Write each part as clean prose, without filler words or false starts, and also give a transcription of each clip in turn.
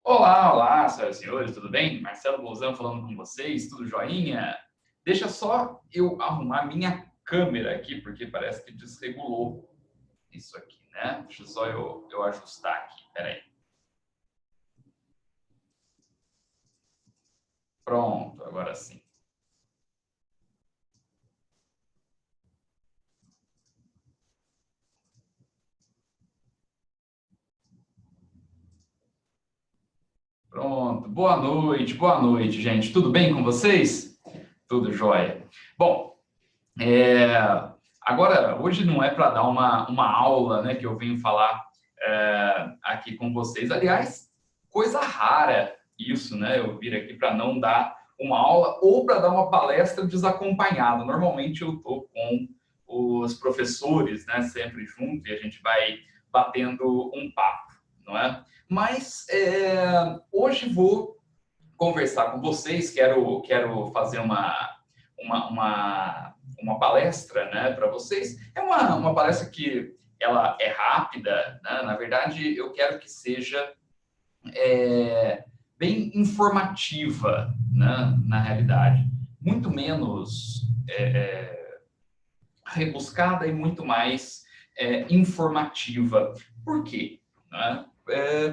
Olá, olá, senhoras e senhores, tudo bem? Marcelo Bolzano falando com vocês, tudo joinha? Deixa só eu arrumar minha câmera aqui, porque parece que desregulou isso aqui, né? Deixa só eu ajustar aqui, peraí. Pronto, agora sim. Pronto, boa noite, gente. Tudo bem com vocês? Tudo jóia. Bom, é, agora, hoje não é para dar uma aula, né, que eu venho falar aqui com vocês. Aliás, coisa rara isso, né? Eu vir aqui para não dar uma aula ou para dar uma palestra desacompanhado. Normalmente eu estou com os professores, né, sempre junto, e a gente vai batendo um papo, não é? Mas hoje vou conversar com vocês, quero fazer uma palestra, né, para vocês. É uma palestra que ela é rápida, né? Na verdade, eu quero que seja bem informativa, né, na realidade. Muito menos rebuscada e muito mais informativa. Por quê? Né?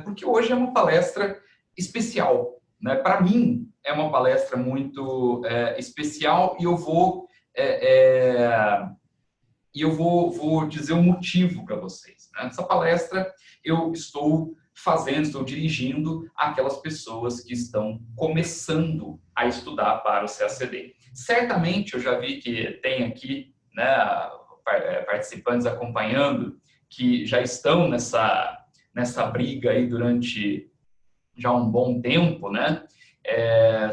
Porque hoje é uma palestra especial. Né? Para mim, é uma palestra muito especial e eu vou dizer o motivo para vocês. Né? Essa palestra eu estou dirigindo aquelas pessoas que estão começando a estudar para o CACD. Certamente eu já vi que tem aqui, né, participantes acompanhando que já estão nessa briga aí durante já um bom tempo, né?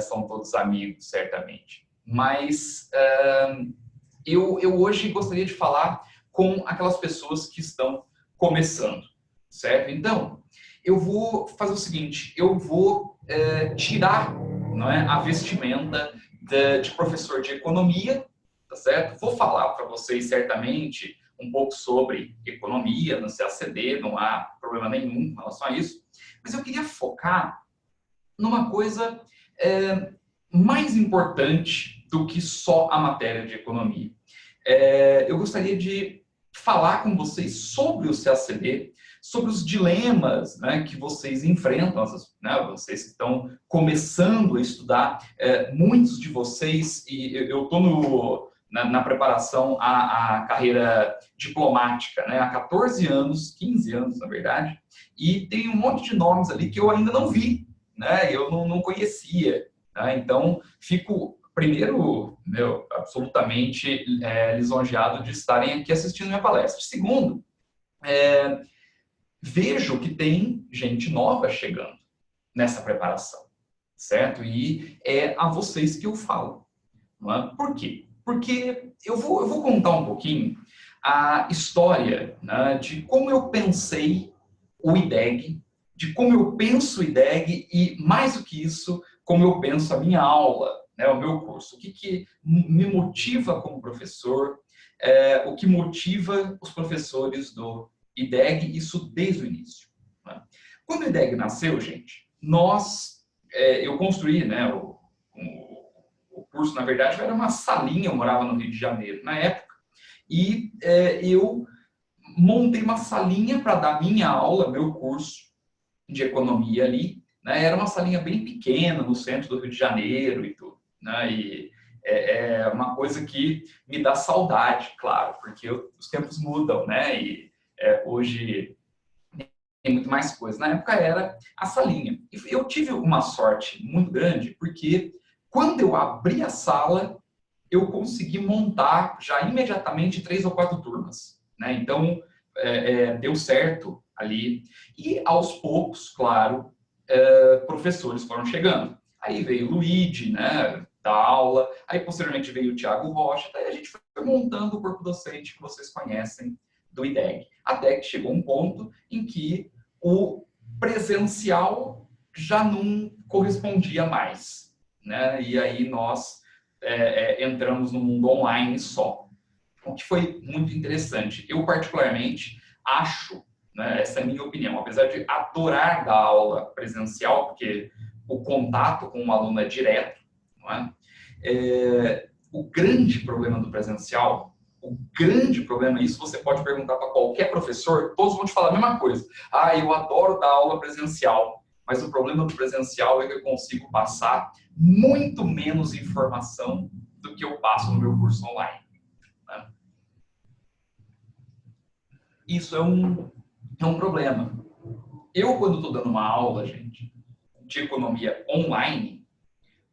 São todos amigos, certamente. Mas eu hoje gostaria de falar com aquelas pessoas que estão começando, certo? Então, eu vou fazer o seguinte, eu vou tirar, não é, a vestimenta de professor de economia, tá certo? Vou falar para vocês, certamente, um pouco sobre economia no CACD, não há problema nenhum em relação a isso, mas eu queria focar numa coisa mais importante do que só a matéria de economia. Eu gostaria de falar com vocês sobre o CACD, sobre os dilemas, né, que vocês enfrentam, né, vocês que estão começando a estudar, muitos de vocês, e eu estou na preparação à carreira diplomática, né, há 14 anos, 15 anos, na verdade, e tem um monte de nomes ali que eu ainda não vi, né, eu não conhecia. Tá? Então, fico primeiro, absolutamente lisonjeado de estarem aqui assistindo minha palestra. Segundo, vejo que tem gente nova chegando nessa preparação, certo? E é a vocês que eu falo. Não é? Por quê? Porque eu vou contar um pouquinho a história, né, de como eu pensei o IDEG, de como eu penso o IDEG e, mais do que isso, como eu penso a minha aula, né, o meu curso. O que me motiva como professor, o que motiva os professores do IDEG, isso desde o início. Né? Quando o IDEG nasceu, gente, eu construí, né, o curso, na verdade, era uma salinha, eu morava no Rio de Janeiro na época, e eu montei uma salinha para dar minha aula, meu curso de economia ali, né? Era uma salinha bem pequena no centro do Rio de Janeiro e tudo, né? E é uma coisa que me dá saudade, claro, porque os tempos mudam, né? E hoje tem muito mais coisa. Na época era a salinha. E eu tive uma sorte muito grande, porque quando eu abri a sala, eu consegui montar já imediatamente 3 ou 4 turmas. Né? Então, deu certo ali. E, aos poucos, claro, professores foram chegando. Aí veio o Luigi, né, da aula, aí posteriormente veio o Thiago Rocha, daí a gente foi montando o corpo docente que vocês conhecem do IDEG. Até que chegou um ponto em que o presencial já não correspondia mais. Né? E aí nós entramos no mundo online só. O que foi muito interessante. Eu, particularmente, acho, né? Essa é a minha opinião. Apesar de adorar dar aula presencial, porque o contato com o aluno é direto, não é? O grande problema do presencial, o grande problema, isso você pode perguntar para qualquer professor, todos vão te falar a mesma coisa. Ah, eu adoro dar aula presencial, mas o problema do presencial é que eu consigo passar muito menos informação do que eu passo no meu curso online, né? Isso é um problema. Eu, quando estou dando uma aula, gente, de economia online,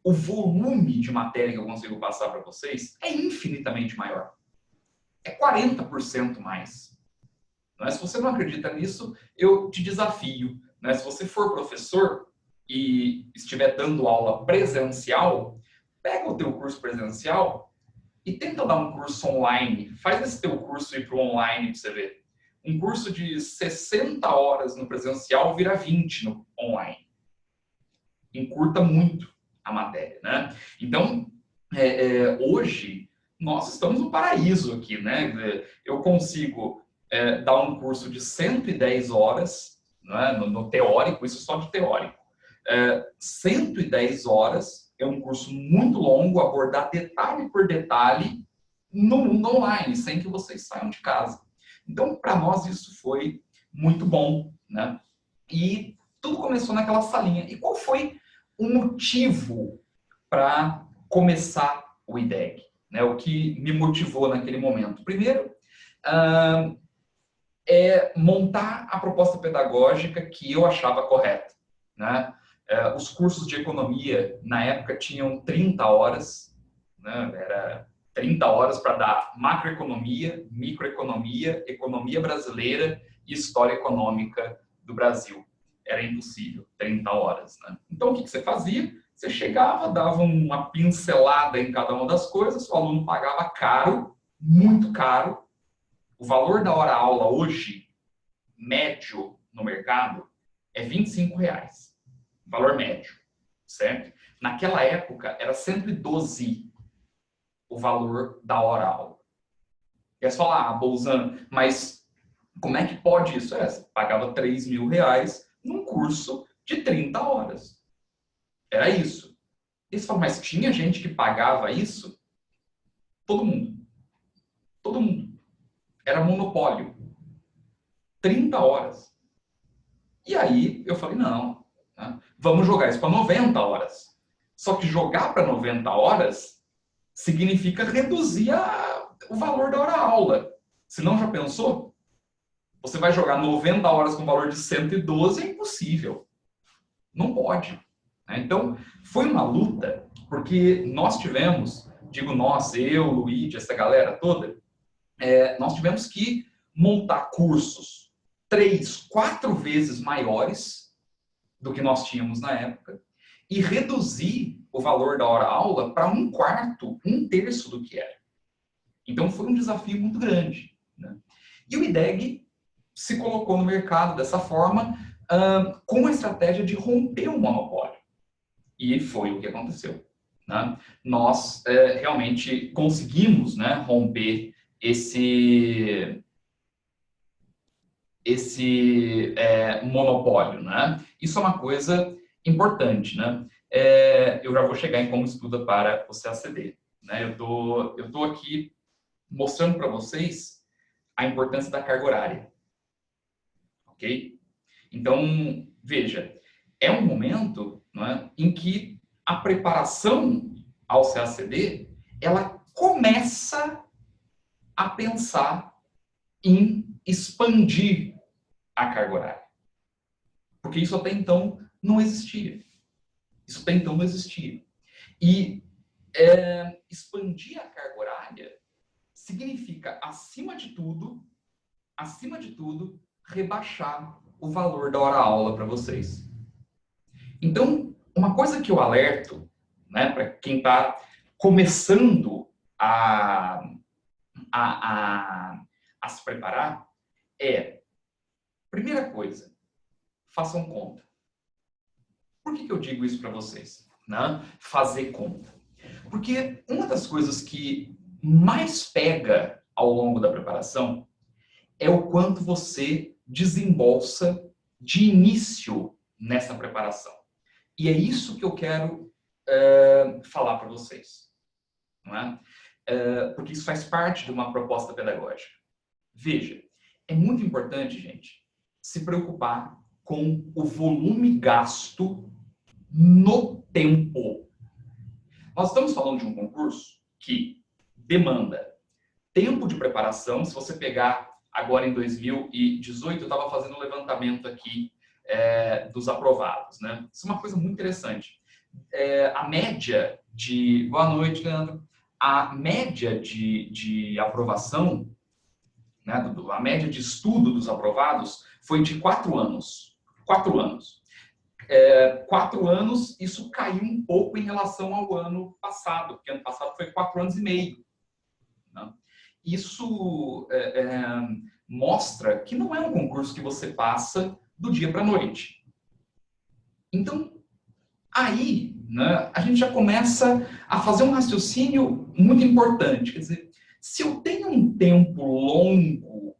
o volume de matéria que eu consigo passar para vocês é infinitamente maior. É 40% mais. Não é? Se você não acredita nisso, eu te desafio. Né? Se você for professor e estiver dando aula presencial, pega o teu curso presencial e tenta dar um curso online. Faz esse teu curso ir para o online para você ver. Um curso de 60 horas no presencial vira 20 no online. Encurta muito a matéria, né? Então, hoje, nós estamos no paraíso aqui, né? Eu consigo dar um curso de 110 horas, né? No teórico, isso só de teórico. 110 horas é um curso muito longo, abordar detalhe por detalhe no mundo online, sem que vocês saiam de casa. Então, para nós, isso foi muito bom, né? E tudo começou naquela salinha. E qual foi o motivo para começar o IDEG? Né? O que me motivou naquele momento? Primeiro, montar a proposta pedagógica que eu achava correta, né? Os cursos de economia, na época, tinham 30 horas, né? Era 30 horas para dar macroeconomia, microeconomia, economia brasileira e história econômica do Brasil. Era impossível, 30 horas. Né? Então, o que você fazia? Você chegava, dava uma pincelada em cada uma das coisas, o aluno pagava caro, muito caro. O valor da hora-aula hoje, médio no mercado, é R$25. Valor médio, certo? Naquela época, era 112 o valor da hora-aula. E aí você fala, Bolzano, mas como é que pode isso? Você pagava R$3.000 num curso de 30 horas. Era isso. E você fala, mas tinha gente que pagava isso? Todo mundo. Todo mundo. Era monopólio. 30 horas. E aí eu falei, não, né? Vamos jogar isso para 90 horas. Só que jogar para 90 horas significa reduzir o valor da hora-aula. Se não, já pensou? Você vai jogar 90 horas com valor de 112, é impossível. Não pode. Então, foi uma luta, porque nós tivemos, digo nós, eu, Luigi, essa galera toda, nós tivemos que montar cursos 3, 4 vezes maiores do que nós tínhamos na época e reduzir o valor da hora-aula para 1/4, 1/3 do que era. Então, foi um desafio muito grande. Né? E o IDEG se colocou no mercado dessa forma, com a estratégia de romper o monopólio. E foi o que aconteceu. Né? Nós realmente conseguimos, né, romper esse monopólio. Né? Isso é uma coisa importante. Né? Eu já vou chegar em como estuda para o CACD. Né? Eu tô aqui mostrando para vocês a importância da carga horária. Ok? Então, veja, é um momento, não é, em que a preparação ao CACD, ela começa a pensar em expandir a carga horária. Porque isso até então não existia. Isso até então não existia. E expandir a carga horária significa, acima de tudo, rebaixar o valor da hora-aula para vocês. Então, uma coisa que eu alerto, né, para quem está começando a se preparar, primeira coisa, façam conta. Por que eu digo isso para vocês? Né? Fazer conta. Porque uma das coisas que mais pega ao longo da preparação é o quanto você desembolsa de início nessa preparação. E é isso que eu quero falar para vocês. Não é? Porque isso faz parte de uma proposta pedagógica. Veja, é muito importante, gente, se preocupar com o volume gasto no tempo. Nós estamos falando de um concurso que demanda tempo de preparação. Se você pegar agora em 2018, eu estava fazendo um levantamento aqui dos aprovados, né? Isso é uma coisa muito interessante. A média de... Boa noite, Leandro. A média de aprovação, né, a média de estudo dos aprovados foi de 4 anos. 4 anos. 4 anos, isso caiu um pouco em relação ao ano passado, porque ano passado foi 4 anos e meio. Né? Isso mostra que não é um concurso que você passa do dia para a noite. Então, aí, né, a gente já começa a fazer um raciocínio muito importante. Quer dizer, se eu tenho um tempo longo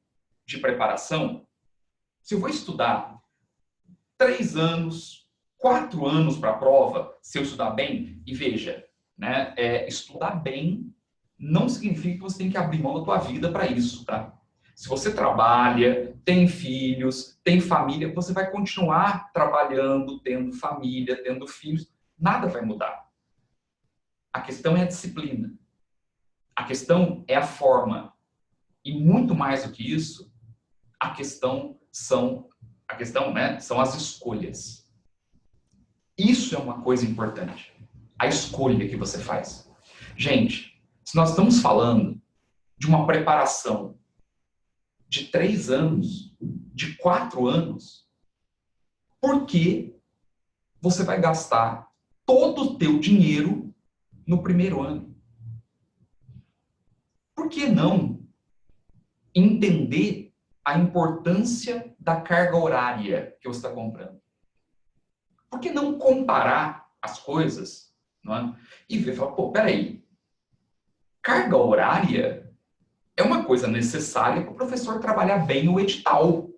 de preparação, se eu vou estudar 3 anos, 4 anos para a prova, se eu estudar bem, e veja, né, estudar bem não significa que você tem que abrir mão da tua vida para isso, tá? Se você trabalha, tem filhos, tem família, você vai continuar trabalhando, tendo família, tendo filhos, nada vai mudar. A questão é a disciplina. A questão é a forma. E muito mais do que isso, a questão são as escolhas. Isso é uma coisa importante. A escolha que você faz. Gente, se nós estamos falando de uma preparação de 3 anos, de 4 anos, por que você vai gastar todo o teu dinheiro no primeiro ano? Por que não entender a importância da carga horária que você está comprando? Por que não comparar as coisas, não é? E ver, falar, pô, peraí, carga horária é uma coisa necessária para o professor trabalhar bem o edital,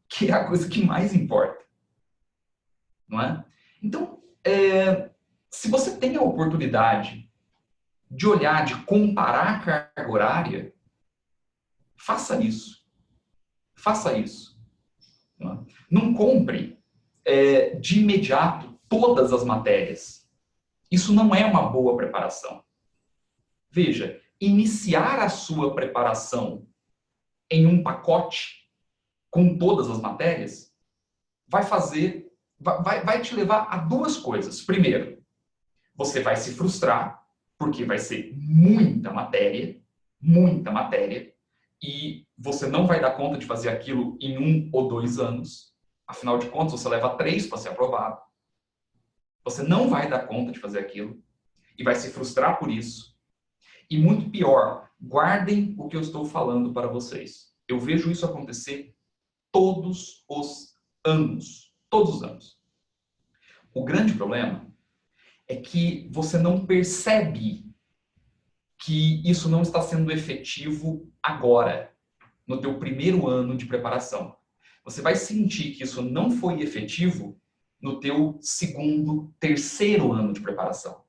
que é a coisa que mais importa, não é? Então, se você tem a oportunidade de olhar, de comparar a carga horária, faça isso. Faça isso. Não compre de imediato todas as matérias. Isso não é uma boa preparação. Veja, iniciar a sua preparação em um pacote com todas as matérias vai te levar a 2 coisas. Primeiro, você vai se frustrar, porque vai ser muita matéria, e você não vai dar conta de fazer aquilo em 1 ou 2 anos. Afinal de contas, você leva 3 para ser aprovado. Você não vai dar conta de fazer aquilo e vai se frustrar por isso. E muito pior, guardem o que eu estou falando para vocês. Eu vejo isso acontecer todos os anos. Todos os anos. O grande problema é que você não percebe que isso não está sendo efetivo agora, no teu primeiro ano de preparação. Você vai sentir que isso não foi efetivo no teu segundo, terceiro ano de preparação.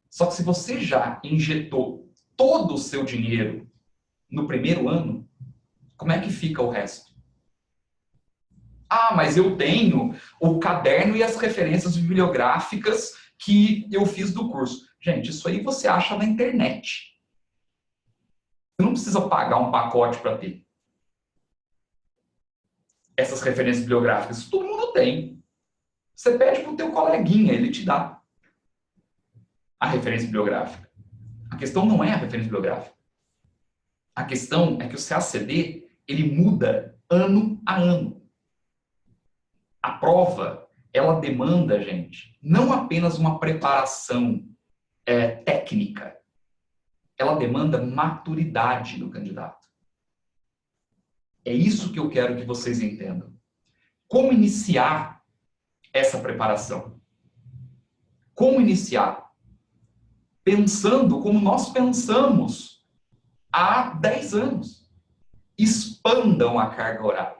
Só que se você já injetou todo o seu dinheiro no primeiro ano, como é que fica o resto? Ah, mas eu tenho o caderno e as referências bibliográficas que eu fiz do curso. Gente, isso aí você acha na internet. Você não precisa pagar um pacote para ter. Essas referências bibliográficas, todo mundo tem. Você pede para o teu coleguinha, ele te dá a referência bibliográfica. A questão não é a referência bibliográfica. A questão é que o CACD, ele muda ano a ano. A prova, ela demanda, gente, não apenas uma preparação técnica. Ela demanda maturidade do candidato. É isso que eu quero que vocês entendam. Como iniciar essa preparação? Como iniciar? Pensando como nós pensamos há 10 anos. Expandam a carga horária.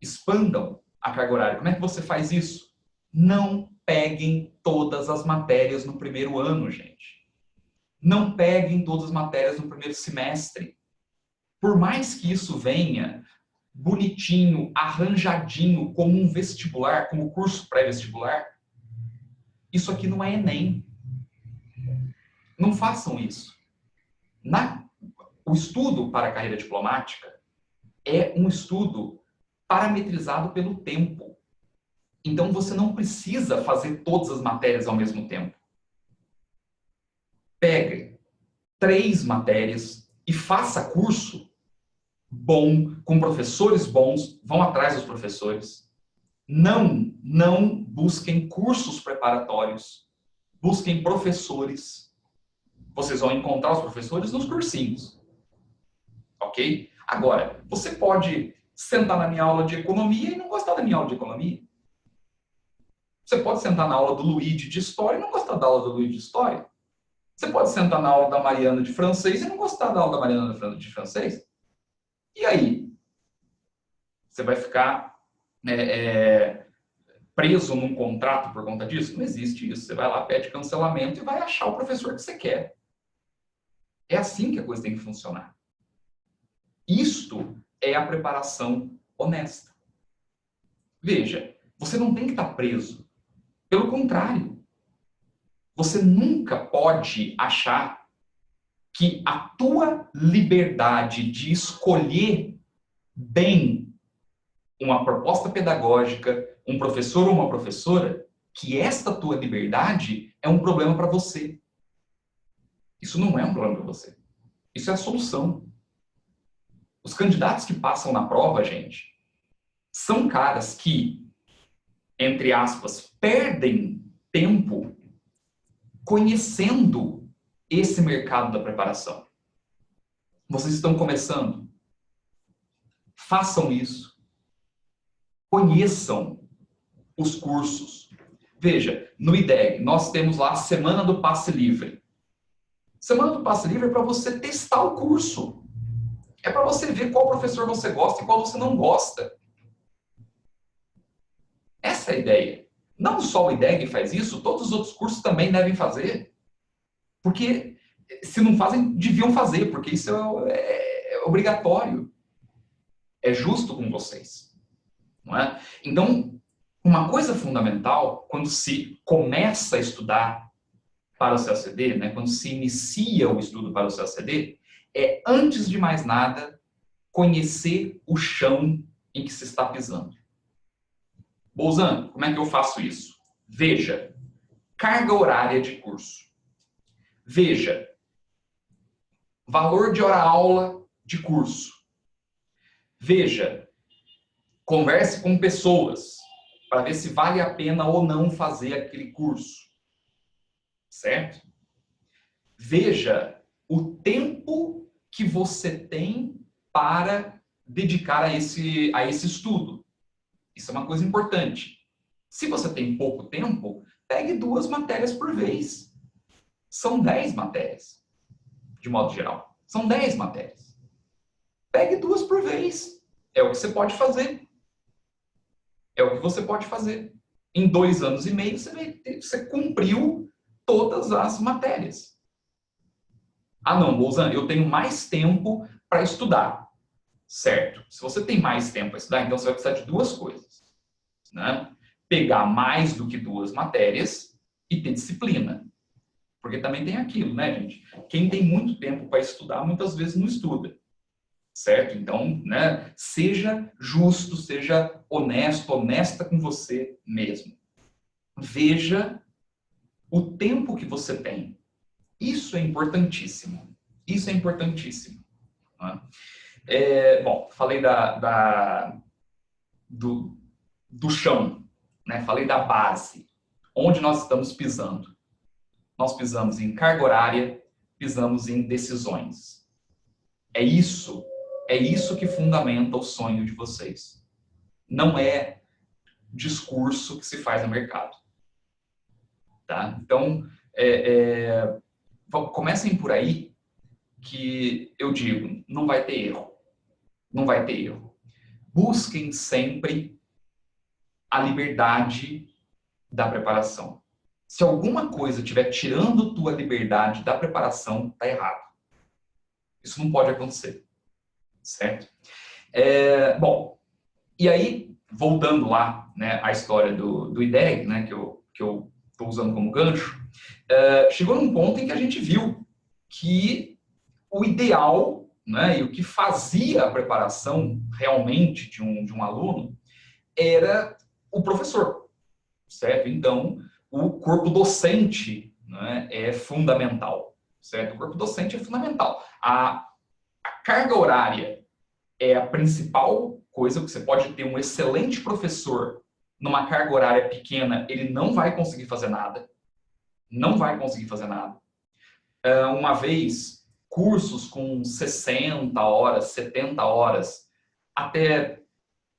expandam a carga horária. Como é que você faz isso? Não peguem todas as matérias no primeiro ano, gente. Não peguem todas as matérias no primeiro semestre. Por mais que isso venha bonitinho, arranjadinho, como um vestibular, como curso pré-vestibular, isso aqui não é Enem. Não façam isso. O estudo para a carreira diplomática é um estudo parametrizado pelo tempo. Então, você não precisa fazer todas as matérias ao mesmo tempo. Pegue 3 matérias e faça curso bom, com professores bons, vão atrás dos professores. Não busquem cursos preparatórios. Busquem professores. Vocês vão encontrar os professores nos cursinhos. Ok? Agora, você pode sentar na minha aula de economia e não gostar da minha aula de economia. Você pode sentar na aula do Luigi de história e não gostar da aula do Luigi de história. Você pode sentar na aula da Mariana de francês e não gostar da aula da Mariana de francês. E aí? Você vai ficar preso num contrato por conta disso? Não existe isso. Você vai lá, pede cancelamento e vai achar o professor que você quer. É assim que a coisa tem que funcionar. Isto é a preparação honesta. Veja, você não tem que estar preso. Pelo contrário. Você nunca pode achar que a tua liberdade de escolher bem uma proposta pedagógica, um professor ou uma professora, que esta tua liberdade é um problema para você. Isso não é um problema para você. Isso é a solução. Os candidatos que passam na prova, gente, são caras que, entre aspas, perdem tempo conhecendo esse mercado da preparação. Vocês estão começando? Façam isso. Conheçam os cursos. Veja, no IDEG, nós temos lá a Semana do Passe Livre. Semana do Passe Livre é para você testar o curso. É para você ver qual professor você gosta e qual você não gosta. Essa é a ideia. Não só o IDEG faz isso, todos os outros cursos também devem fazer. Porque se não fazem, deviam fazer, porque isso é obrigatório. É justo com vocês. Não é? Então, uma coisa fundamental, quando se começa a estudar para o CACD, né, quando se inicia o estudo para o CACD, é, antes de mais nada, conhecer o chão em que se está pisando. Bolzan, como é que eu faço isso? Veja, carga horária de curso. Veja, valor de hora-aula de curso. Veja, converse com pessoas para ver se vale a pena ou não fazer aquele curso. Certo? Veja o tempo que você tem para dedicar a esse estudo. Isso é uma coisa importante. Se você tem pouco tempo, pegue 2 matérias por vez. São 10 matérias, de modo geral. São 10 matérias. Pegue 2 por vez. É o que você pode fazer. É o que você pode fazer. Em 2 anos e meio, você cumpriu todas as matérias. Ah, não, Bolzan, eu tenho mais tempo para estudar. Certo. Se você tem mais tempo para estudar, então você vai precisar de 2 coisas. Né? Pegar mais do que 2 matérias e ter disciplina. Porque também tem aquilo, né, gente? Quem tem muito tempo para estudar, muitas vezes não estuda. Certo? Então, né, seja justo, seja honesto, honesta com você mesmo. Veja o tempo que você tem. Isso é importantíssimo. Isso é importantíssimo. Né? Bom, falei do chão, né? Falei da base. Onde nós estamos pisando? Nós pisamos em carga horária, pisamos em decisões. É isso que fundamenta o sonho de vocês. Não é discurso que se faz no mercado. Tá? Então, comecem por aí, que eu digo, não vai ter erro. Não vai ter erro. busquem sempre a liberdade da preparação. Se alguma coisa estiver tirando tua liberdade da preparação, tá errado. Isso não pode acontecer, certo? Bom, e aí, voltando lá, né, à história do IDEG, né, que eu estou usando como gancho, chegou num ponto em que a gente viu que o ideal, né, e o que fazia a preparação realmente de um aluno era o professor, certo? Então, o corpo docente, né, é fundamental, certo? O corpo docente é fundamental. A carga horária é a principal coisa, porque você pode ter um excelente professor numa carga horária pequena, ele não vai conseguir fazer nada. Não vai conseguir fazer nada. Uma vez, cursos com 60 horas, 70 horas, até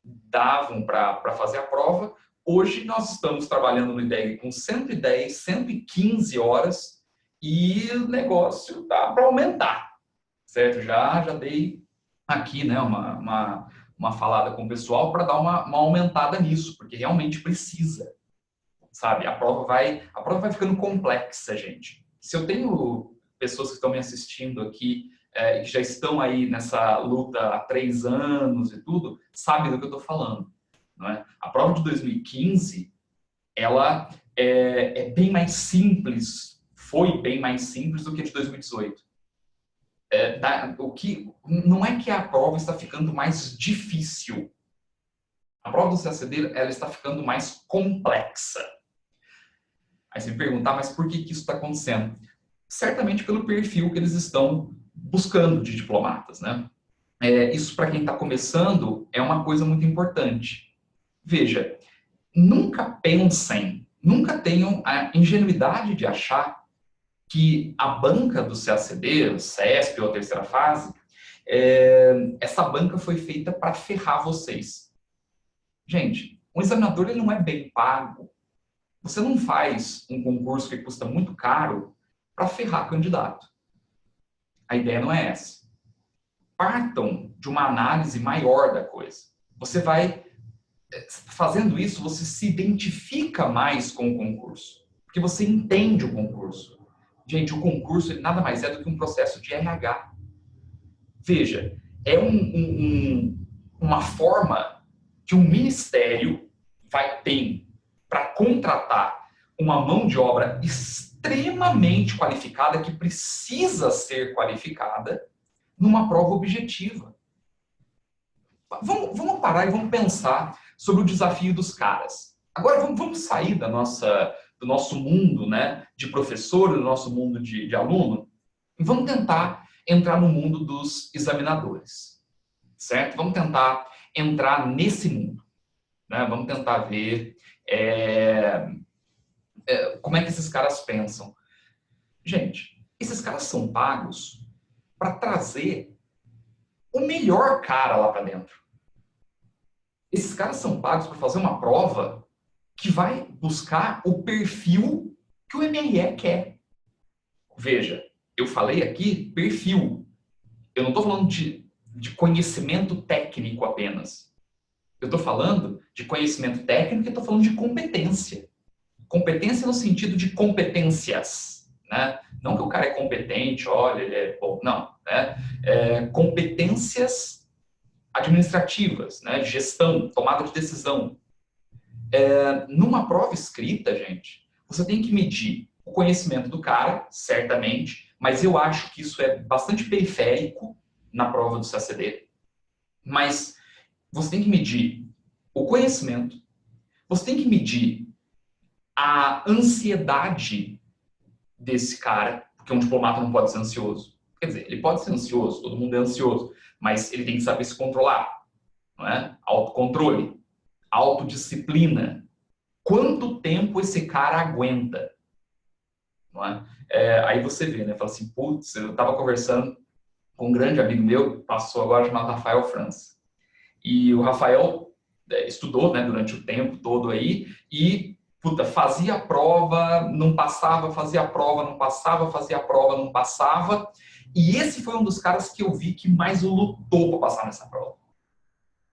davam para fazer a prova. Hoje nós estamos trabalhando no IDEG com 110, 115 horas e o negócio dá para aumentar, certo? Já dei aqui, né, uma falada com o pessoal para dar uma aumentada nisso, porque realmente precisa, sabe? A prova vai ficando complexa, gente. Se eu tenho pessoas que estão me assistindo aqui que já estão aí nessa luta há 3 anos e tudo, sabem do que eu estou falando, não é? A prova de 2015, ela é bem mais simples, foi bem mais simples do que a de 2018. Não é que a prova está ficando mais difícil. A prova do CACD, ela está ficando mais complexa. Aí você me perguntar, mas por que isso está acontecendo? Certamente pelo perfil que eles estão buscando de diplomatas, né? Isso, para quem está começando, é uma coisa muito importante. Veja, nunca tenham a ingenuidade de achar que a banca do CACD, o CESP ou a terceira fase, essa banca foi feita para ferrar vocês. Gente, um examinador ele não é bem pago. Você não faz um concurso que custa muito caro para ferrar candidato. A ideia não é essa. Partam de uma análise maior da coisa. Você vai, fazendo isso, você se identifica mais com o concurso. Porque você entende o concurso. Gente, o concurso ele nada mais é do que um processo de RH. Veja, é uma forma que um ministério tem para contratar uma mão de obra extremamente qualificada, que precisa ser qualificada, numa prova objetiva. Vamos parar e vamos pensar sobre o desafio dos caras. Agora vamos sair do nosso mundo, né, de professor, do nosso mundo de aluno, e vamos tentar entrar no mundo dos examinadores, certo? Vamos tentar entrar nesse mundo, né? Vamos tentar ver como é que esses caras pensam. Gente, esses caras são pagos para trazer o melhor cara lá para dentro. Esses caras são pagos para fazer uma prova que vai buscar o perfil que o MRE quer. Veja, eu falei aqui perfil. Eu não estou falando de conhecimento técnico apenas. Eu estou falando de conhecimento técnico e estou falando de competência. Competência no sentido de competências, né? Não que o cara é competente, olha, ele é bom, não, né? Competências administrativas, né? De gestão, tomada de decisão. Numa prova escrita, gente, você tem que medir o conhecimento do cara, certamente, mas eu acho que isso é bastante periférico na prova do CACD. Mas você tem que medir o conhecimento, você tem que medir a ansiedade desse cara, porque um diplomata não pode ser ansioso. Quer dizer, ele pode ser ansioso, todo mundo é ansioso, mas ele tem que saber se controlar, não é? Autocontrole, autodisciplina. Quanto tempo esse cara aguenta? Não é? Aí você vê, né? Fala assim, putz, eu estava conversando com um grande amigo meu, passou agora, chamado Rafael França. E o Rafael estudou, né, durante o tempo todo aí e fazia a prova, não passava, fazia a prova, não passava, fazia a prova, não passava. E esse foi um dos caras que eu vi que mais lutou para passar nessa prova.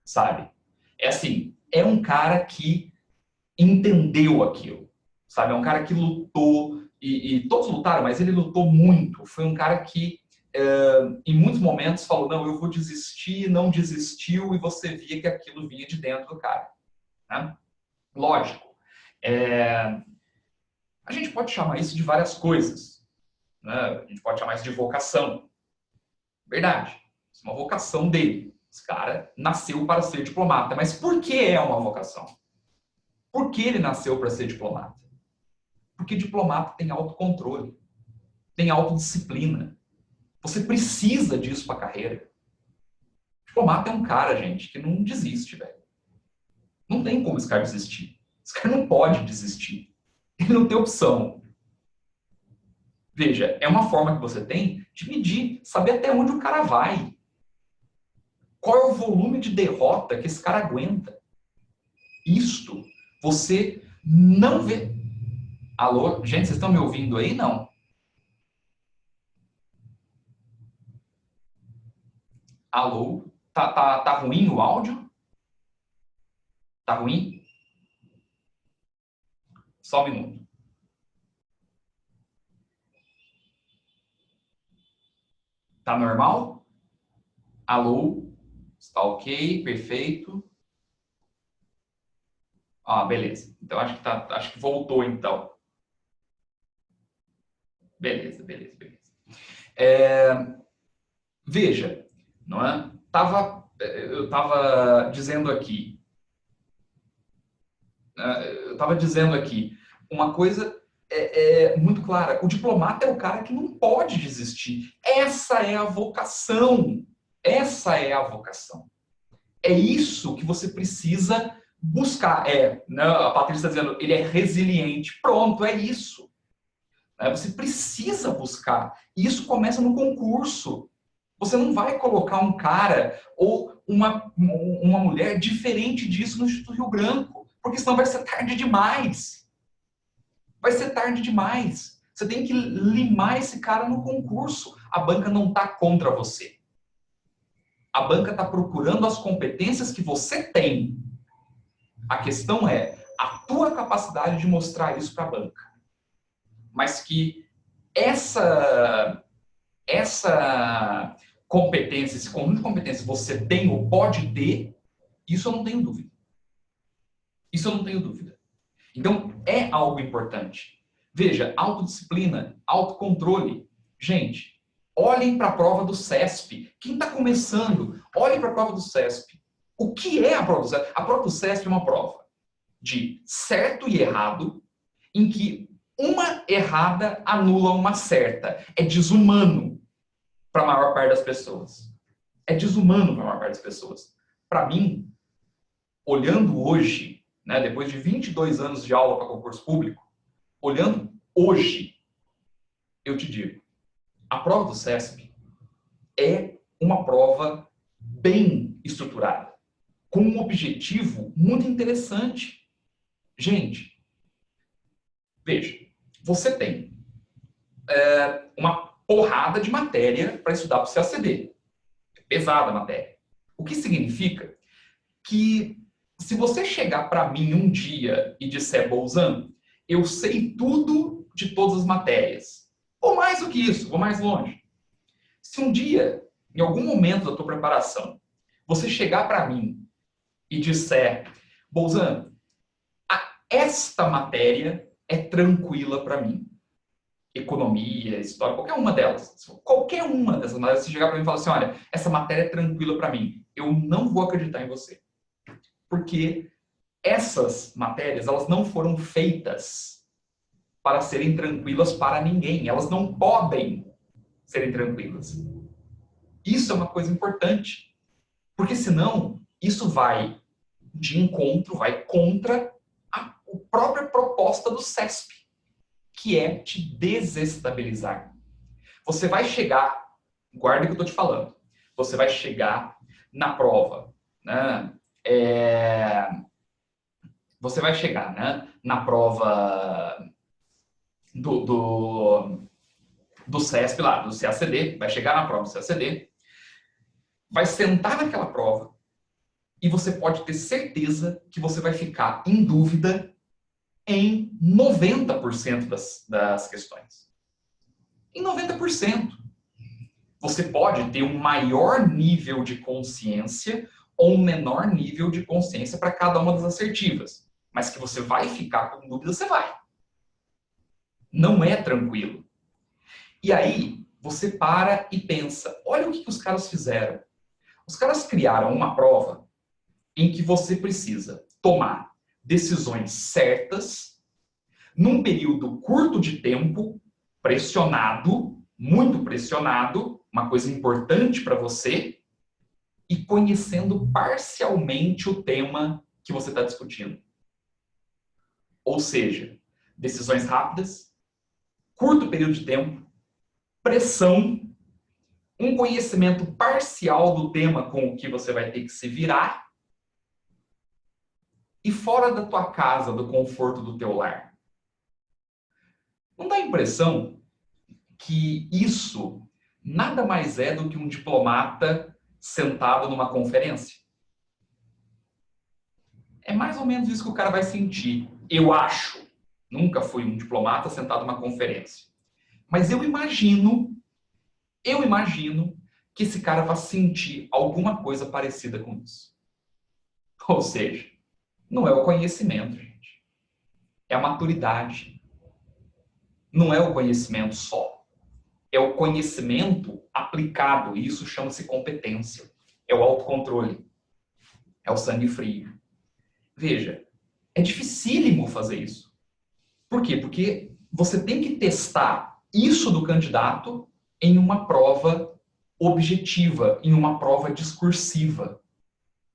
sabe? É assim, é um cara que entendeu aquilo, sabe? É um cara que lutou, e todos lutaram, mas ele lutou muito. Foi um cara que, em muitos momentos, falou, não, eu vou desistir, não desistiu, e você via que aquilo vinha de dentro do cara, né? Lógico, a gente pode chamar isso de várias coisas, né? A gente pode chamar isso de vocação. Verdade, isso é uma vocação dele. Esse cara nasceu para ser diplomata. Mas por que é uma vocação? Por que ele nasceu para ser diplomata? Porque diplomata tem autocontrole, tem autodisciplina. Você precisa disso para a carreira. Diplomata é um cara, gente, que não desiste, velho. Não tem como esse cara desistir. Esse cara não pode desistir. Ele não tem opção. Veja, é uma forma que você tem de medir, saber até onde o cara vai. Qual é o volume de derrota que esse cara aguenta. Isto você não vê. Alô? Gente, vocês estão me ouvindo aí? Não. Alô? Tá ruim o áudio? Tá ruim? Só um minuto. Tá normal? Alô? Está ok? Perfeito. Ah, beleza. Então acho que voltou então. Beleza, beleza, beleza. Veja, não é? Eu estava dizendo aqui, uma coisa muito clara. O diplomata é o cara que não pode desistir. Essa é a vocação. Essa é a vocação. É isso que você precisa buscar. Né, a Patrícia está dizendo, ele é resiliente. Pronto, é isso. Você precisa buscar. E isso começa no concurso. Você não vai colocar um cara ou uma mulher diferente disso no Instituto Rio Branco, porque senão vai ser tarde demais. Vai ser tarde demais. Você tem que limar esse cara no concurso. A banca não está contra você. A banca está procurando as competências que você tem. A questão é a tua capacidade de mostrar isso para a banca. Mas que essa competência, esse conjunto de competências você tem ou pode ter, isso eu não tenho dúvida. Isso eu não tenho dúvida. Então, é algo importante. Veja, autodisciplina, autocontrole. Gente, olhem para a prova do CESP. Quem está começando, olhem para a prova do CESP. O que é a prova do CESP? A prova do CESP é uma prova de certo e errado, em que uma errada anula uma certa. É desumano para a maior parte das pessoas. É desumano para a maior parte das pessoas. Para mim, olhando hoje, né, depois de 22 anos de aula para concurso público, olhando hoje, eu te digo, a prova do CESP é uma prova bem estruturada, com um objetivo muito interessante. Gente, veja, você tem uma porrada de matéria para estudar para o CACD. É pesada a matéria. O que significa que se você chegar para mim um dia e disser, Bolzan, eu sei tudo de todas as matérias, ou mais do que isso, vou mais longe. Se um dia, em algum momento da tua preparação, você chegar para mim e disser, Bolzan, esta matéria é tranquila para mim. Economia, história, qualquer uma delas. Qualquer uma dessas matérias, se chegar para mim e falar assim, olha, essa matéria é tranquila para mim, eu não vou acreditar em você. Porque essas matérias, elas não foram feitas para serem tranquilas para ninguém. Elas não podem serem tranquilas. Isso é uma coisa importante. Porque senão, isso vai de encontro, vai contra a própria proposta do CESP, que é te desestabilizar. Você vai chegar, guarda o que eu estou te falando, você vai chegar na prova, né? Você vai chegar, né, na prova do CESP lá, do CACD, vai chegar na prova do CACD, vai sentar naquela prova e você pode ter certeza que você vai ficar em dúvida em 90% das questões. Em 90%. Você pode ter um maior nível de consciência ou um menor nível de consciência para cada uma das assertivas. Mas que você vai ficar com dúvida, você vai. Não é tranquilo. E aí, você para e pensa, olha o que os caras fizeram. Os caras criaram uma prova em que você precisa tomar decisões certas, num período curto de tempo, pressionado, muito pressionado, uma coisa importante para você, e conhecendo parcialmente o tema que você está discutindo. Ou seja, decisões rápidas, curto período de tempo, pressão, um conhecimento parcial do tema com o que você vai ter que se virar, e fora da tua casa, do conforto do teu lar. Não dá a impressão que isso nada mais é do que um diplomata sentado numa conferência? É mais ou menos isso que o cara vai sentir. Eu acho. Nunca fui um diplomata sentado numa conferência. Mas eu imagino que esse cara vai sentir alguma coisa parecida com isso. Ou seja, não é o conhecimento, gente. É a maturidade. Não é o conhecimento só. É o conhecimento aplicado. E isso chama-se competência. É o autocontrole. É o sangue frio. Veja, é dificílimo fazer isso. Por quê? Porque você tem que testar isso do candidato em uma prova objetiva, em uma prova discursiva.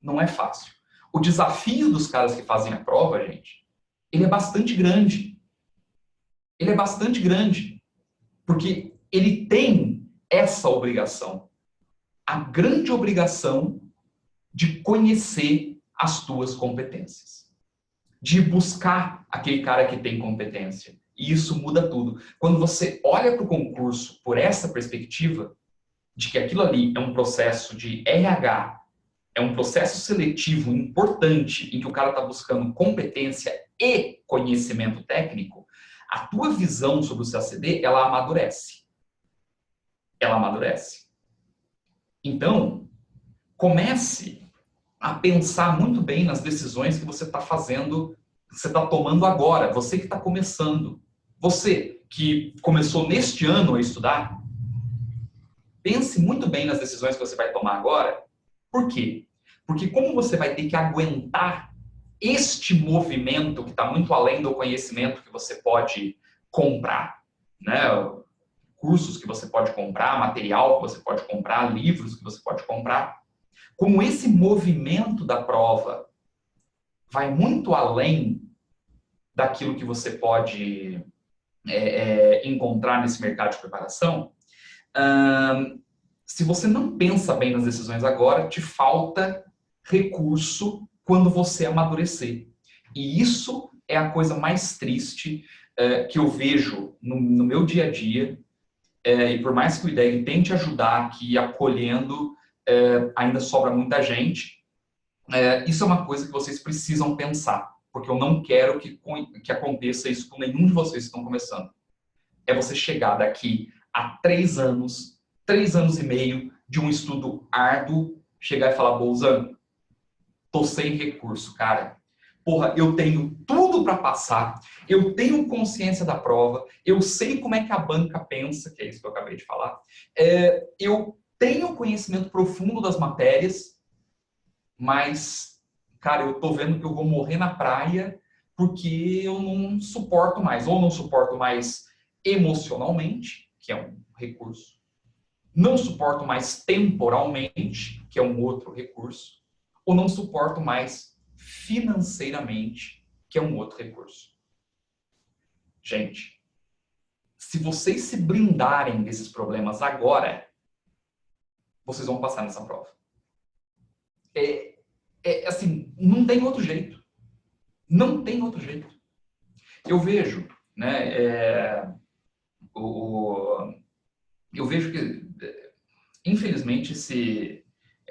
Não é fácil. O desafio dos caras que fazem a prova, gente, ele é bastante grande. Ele é bastante grande. Porque ele tem essa obrigação. A grande obrigação de conhecer as tuas competências. De buscar aquele cara que tem competência. E isso muda tudo. Quando você olha para o concurso por essa perspectiva, de que aquilo ali é um processo de RH, é um processo seletivo importante em que o cara está buscando competência e conhecimento técnico, a tua visão sobre o CACD, ela amadurece. Ela amadurece. Então, comece a pensar muito bem nas decisões que você está fazendo, que você está tomando agora, você que está começando. Você que começou neste ano a estudar, pense muito bem nas decisões que você vai tomar agora. Por quê? Porque como você vai ter que aguentar este movimento que está muito além do conhecimento que você pode comprar, né? Cursos que você pode comprar, material que você pode comprar, livros que você pode comprar. Como esse movimento da prova vai muito além daquilo que você pode encontrar nesse mercado de preparação, se você não pensa bem nas decisões agora, te falta recurso quando você amadurecer. E isso é a coisa mais triste que eu vejo no meu dia a dia, e por mais que o IDEG tente ajudar aqui, acolhendo, ainda sobra muita gente. Isso é uma coisa que vocês precisam pensar, porque eu não quero que aconteça isso com nenhum de vocês que estão começando. É você chegar daqui a 3 anos e meio de um estudo árduo, chegar e falar, Bolzan, tô sem recurso, cara. Porra, eu tenho tudo para passar, eu tenho consciência da prova, eu sei como é que a banca pensa, que é isso que eu acabei de falar, eu tenho conhecimento profundo das matérias, mas, cara, eu tô vendo que eu vou morrer na praia porque eu não suporto mais. Ou não suporto mais emocionalmente, que é um recurso. Não suporto mais temporalmente, que é um outro recurso. Ou não suporto mais financeiramente, que é um outro recurso. Gente, se vocês se blindarem desses problemas agora, vocês vão passar nessa prova. Assim, não tem outro jeito. Não tem outro jeito. Eu vejo, né, eu vejo que, infelizmente,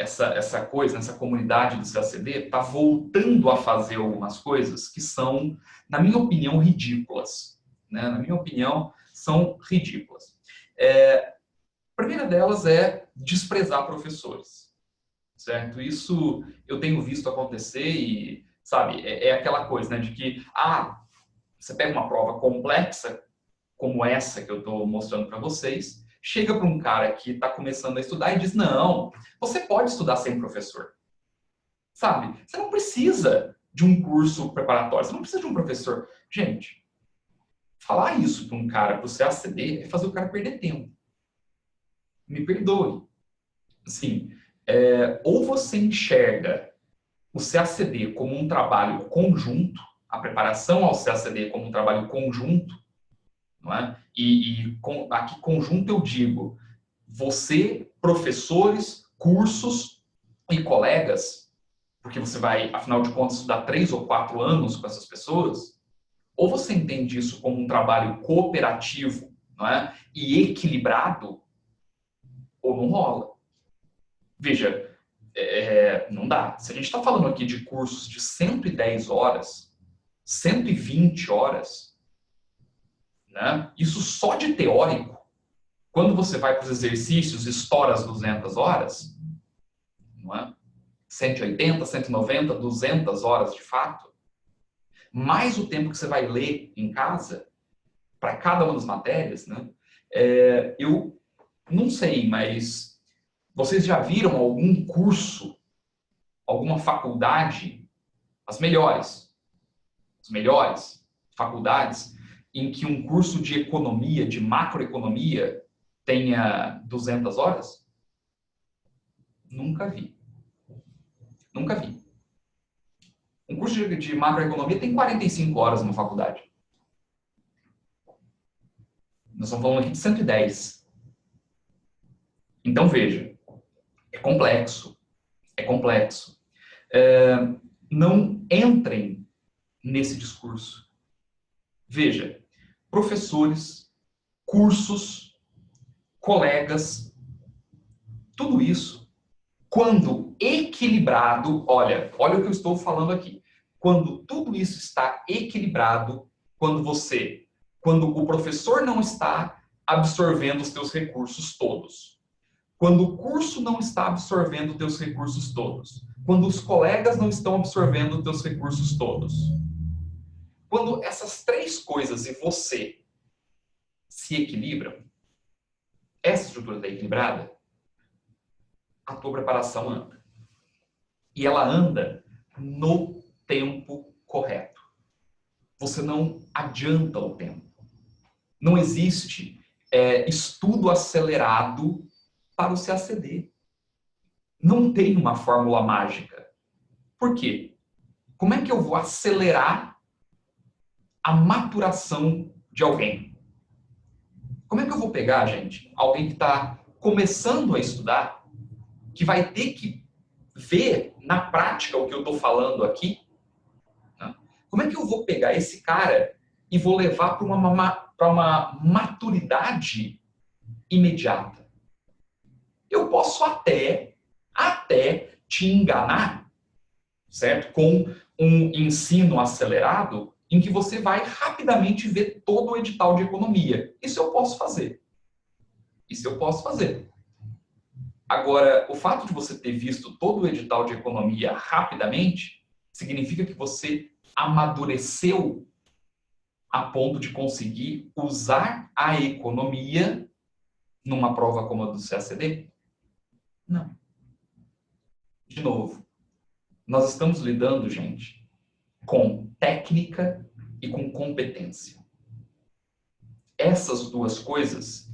essa coisa, essa comunidade do CACD está voltando a fazer algumas coisas que são, na minha opinião, ridículas. Né? Na minha opinião, são ridículas. A primeira delas é desprezar professores. Certo? Isso eu tenho visto acontecer e, sabe, é aquela coisa, né, de que, você pega uma prova complexa, como essa que eu estou mostrando para vocês, chega para um cara que está começando a estudar e diz, não, você pode estudar sem professor. Sabe? Você não precisa de um curso preparatório, você não precisa de um professor. Gente, falar isso para um cara, para o CACD, é fazer o cara perder tempo. Me perdoe. Assim, ou você enxerga o CACD como um trabalho conjunto, a preparação ao CACD como um trabalho conjunto, não é? Aqui conjunto eu digo, você, professores, cursos e colegas, porque você vai, afinal de contas, estudar 3 ou 4 anos com essas pessoas, ou você entende isso como um trabalho cooperativo, não é? E equilibrado, ou não rola. Veja, não dá. Se a gente está falando aqui de cursos de 110 horas, 120 horas, né? Isso só de teórico, quando você vai para os exercícios, estoura as 200 horas, não é? 180, 190, 200 horas de fato, mais o tempo que você vai ler em casa, para cada uma das matérias, né? Eu não sei, mas vocês já viram algum curso, alguma faculdade, as melhores faculdades, em que um curso de economia, de macroeconomia, tenha 200 horas? Nunca vi. Nunca vi. Um curso de macroeconomia tem 45 horas numa faculdade. Nós estamos falando aqui de 110. Então, veja, é complexo. É complexo. Não entrem nesse discurso. Veja, professores, cursos, colegas, tudo isso, quando equilibrado, olha o que eu estou falando aqui. Quando tudo isso está equilibrado, quando o professor não está absorvendo os teus recursos todos, quando o curso não está absorvendo os teus recursos todos, quando os colegas não estão absorvendo os teus recursos todos, quando essas 3 coisas e você se equilibram, essa estrutura está equilibrada, a tua preparação anda. E ela anda no tempo correto. Você não adianta o tempo. Não existe estudo acelerado para o CACD. Não tem uma fórmula mágica. Por quê? Como é que eu vou acelerar a maturação de alguém? Como é que eu vou pegar, gente, alguém que está começando a estudar, que vai ter que ver na prática o que eu estou falando aqui? Né? Como é que eu vou pegar esse cara e vou levar para uma maturidade imediata? Eu posso até te enganar, certo? Com um ensino acelerado em que você vai rapidamente ver todo o edital de economia. Isso eu posso fazer. Agora, o fato de você ter visto todo o edital de economia rapidamente significa que você amadureceu a ponto de conseguir usar a economia numa prova como a do CACD? Não. De novo, nós estamos lidando, gente, com técnica e com competência. Essas 2 coisas,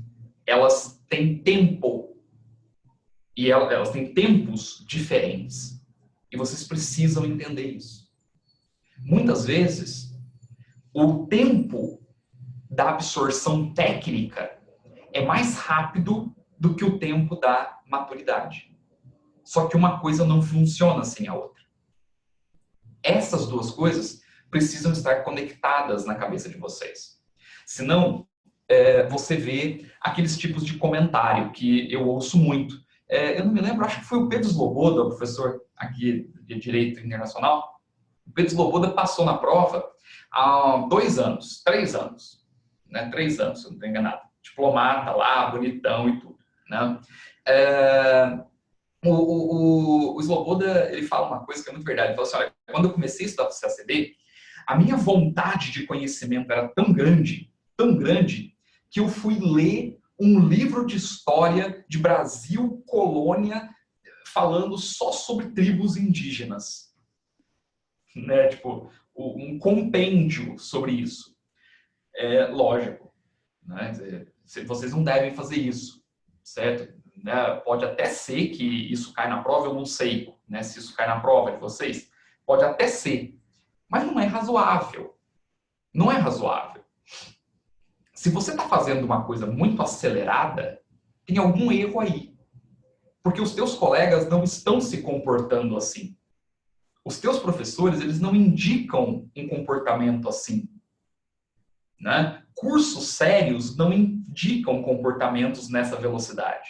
elas têm tempo e elas têm tempos diferentes. E vocês precisam entender isso. Muitas vezes, o tempo da absorção técnica é mais rápido do que o tempo da maturidade. Só que uma coisa não funciona sem a outra. Essas 2 coisas precisam estar conectadas na cabeça de vocês. Senão, você vê aqueles tipos de comentário que eu ouço muito. Eu não me lembro, acho que foi o Pedro Sloboda, o professor aqui de Direito Internacional. O Pedro Sloboda passou na prova há 2 anos, 3 anos, né? 3 anos, se eu não estou enganado. Diplomata lá, bonitão e tudo, né? O Sloboda, ele fala uma coisa que é muito verdade. Ele fala assim, olha, quando eu comecei a estudar para o CACD, a minha vontade de conhecimento era tão grande, que eu fui ler um livro de história de Brasil, colônia, falando só sobre tribos indígenas. Né? Tipo, um compêndio sobre isso. Lógico, né? Vocês não devem fazer isso, certo? Né? Pode até ser que isso cai na prova, eu não sei, né? Se isso cai na prova de vocês, pode até ser, mas não é razoável. Não é razoável. Se você está fazendo uma coisa muito acelerada, tem algum erro aí. Porque os teus colegas não estão se comportando assim. Os teus professores, eles não indicam um comportamento assim. Né? Cursos sérios não indicam comportamentos nessa velocidade.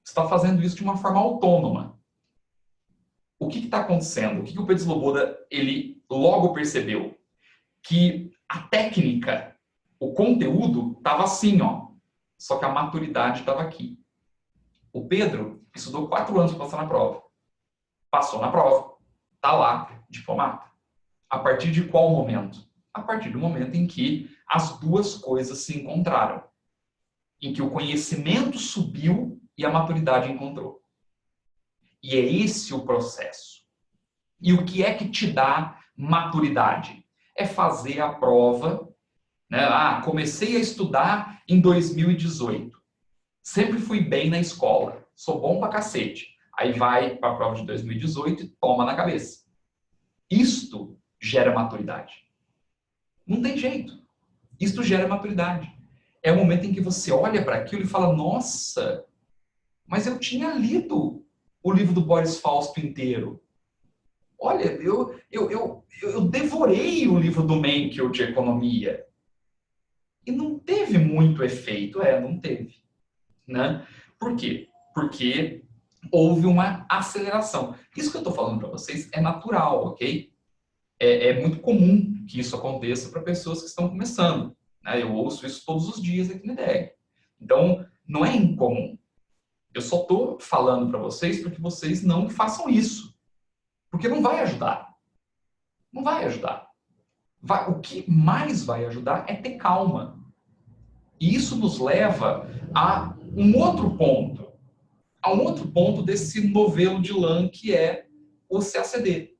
Você está fazendo isso de uma forma autônoma. O que está acontecendo? O que o Pedro Sloboda, ele logo percebeu? Que a técnica, o conteúdo, estava assim, ó. Só que a maturidade estava aqui. O Pedro estudou 4 anos para passar na prova. Passou na prova. Está lá, diplomata. A partir de qual momento? A partir do momento em que as duas coisas se encontraram. Em que o conhecimento subiu e a maturidade encontrou. E é esse o processo. E o que é que te dá maturidade? É fazer a prova, né? Comecei a estudar em 2018. Sempre fui bem na escola. Sou bom pra cacete. Aí vai para a prova de 2018 e toma na cabeça. Isto gera maturidade. Não tem jeito. Isto gera maturidade. É o momento em que você olha para aquilo e fala, nossa, mas eu tinha lido o livro do Boris Fausto inteiro. Olha, eu devorei o livro do Menkel de economia. E não teve muito efeito. Não teve. Né? Por quê? Porque houve uma aceleração. Isso que eu estou falando para vocês é natural, ok? É muito comum que isso aconteça para pessoas que estão começando. Né? Eu ouço isso todos os dias aqui na IDEG. Então, não é incomum. Eu só estou falando para vocês para que vocês não façam isso. Porque não vai ajudar. Não vai ajudar. O que mais vai ajudar é ter calma. E isso nos leva a um outro ponto. A um outro ponto desse novelo de lã que é o CACD.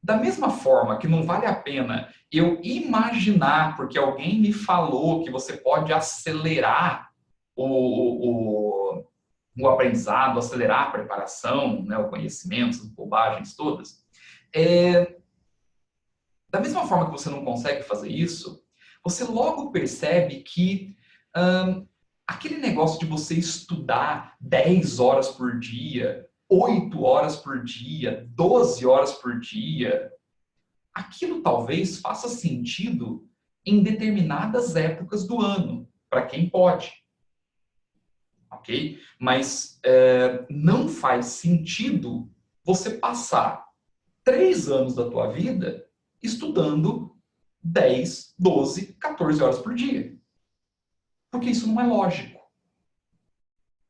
Da mesma forma que não vale a pena eu imaginar, porque alguém me falou que você pode acelerar o aprendizado, acelerar a preparação, né, o conhecimento, as bobagens todas. Da mesma forma que você não consegue fazer isso, você logo percebe que aquele negócio de você estudar 10 horas por dia, 8 horas por dia, 12 horas por dia, aquilo talvez faça sentido em determinadas épocas do ano, para quem pode. Ok? Mas não faz sentido você passar 3 anos da tua vida estudando 10, 12, 14 horas por dia. Porque isso não é lógico.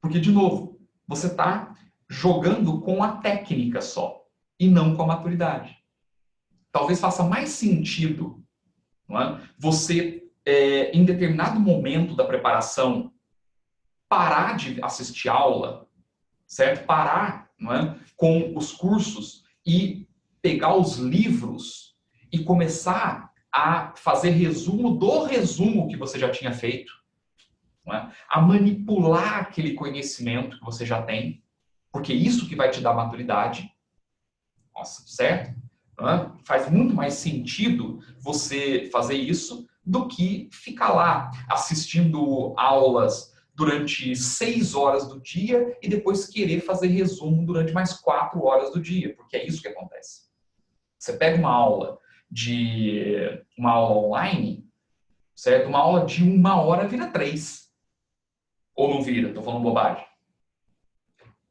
Porque, de novo, você está jogando com a técnica só e não com a maturidade. Talvez faça mais sentido, não é? Você, em determinado momento da preparação, parar de assistir aula, certo? Parar, não é? Com os cursos e pegar os livros e começar a fazer resumo do resumo que você já tinha feito, não é? A manipular aquele conhecimento que você já tem, porque isso que vai te dar maturidade. Nossa, certo? Faz muito mais sentido você fazer isso do que ficar lá assistindo aulas durante 6 horas do dia e depois querer fazer resumo durante mais 4 horas do dia, porque é isso que acontece. Você pega uma aula online, certo? Uma aula de 1 hora vira 3. Ou não vira? Estou falando bobagem.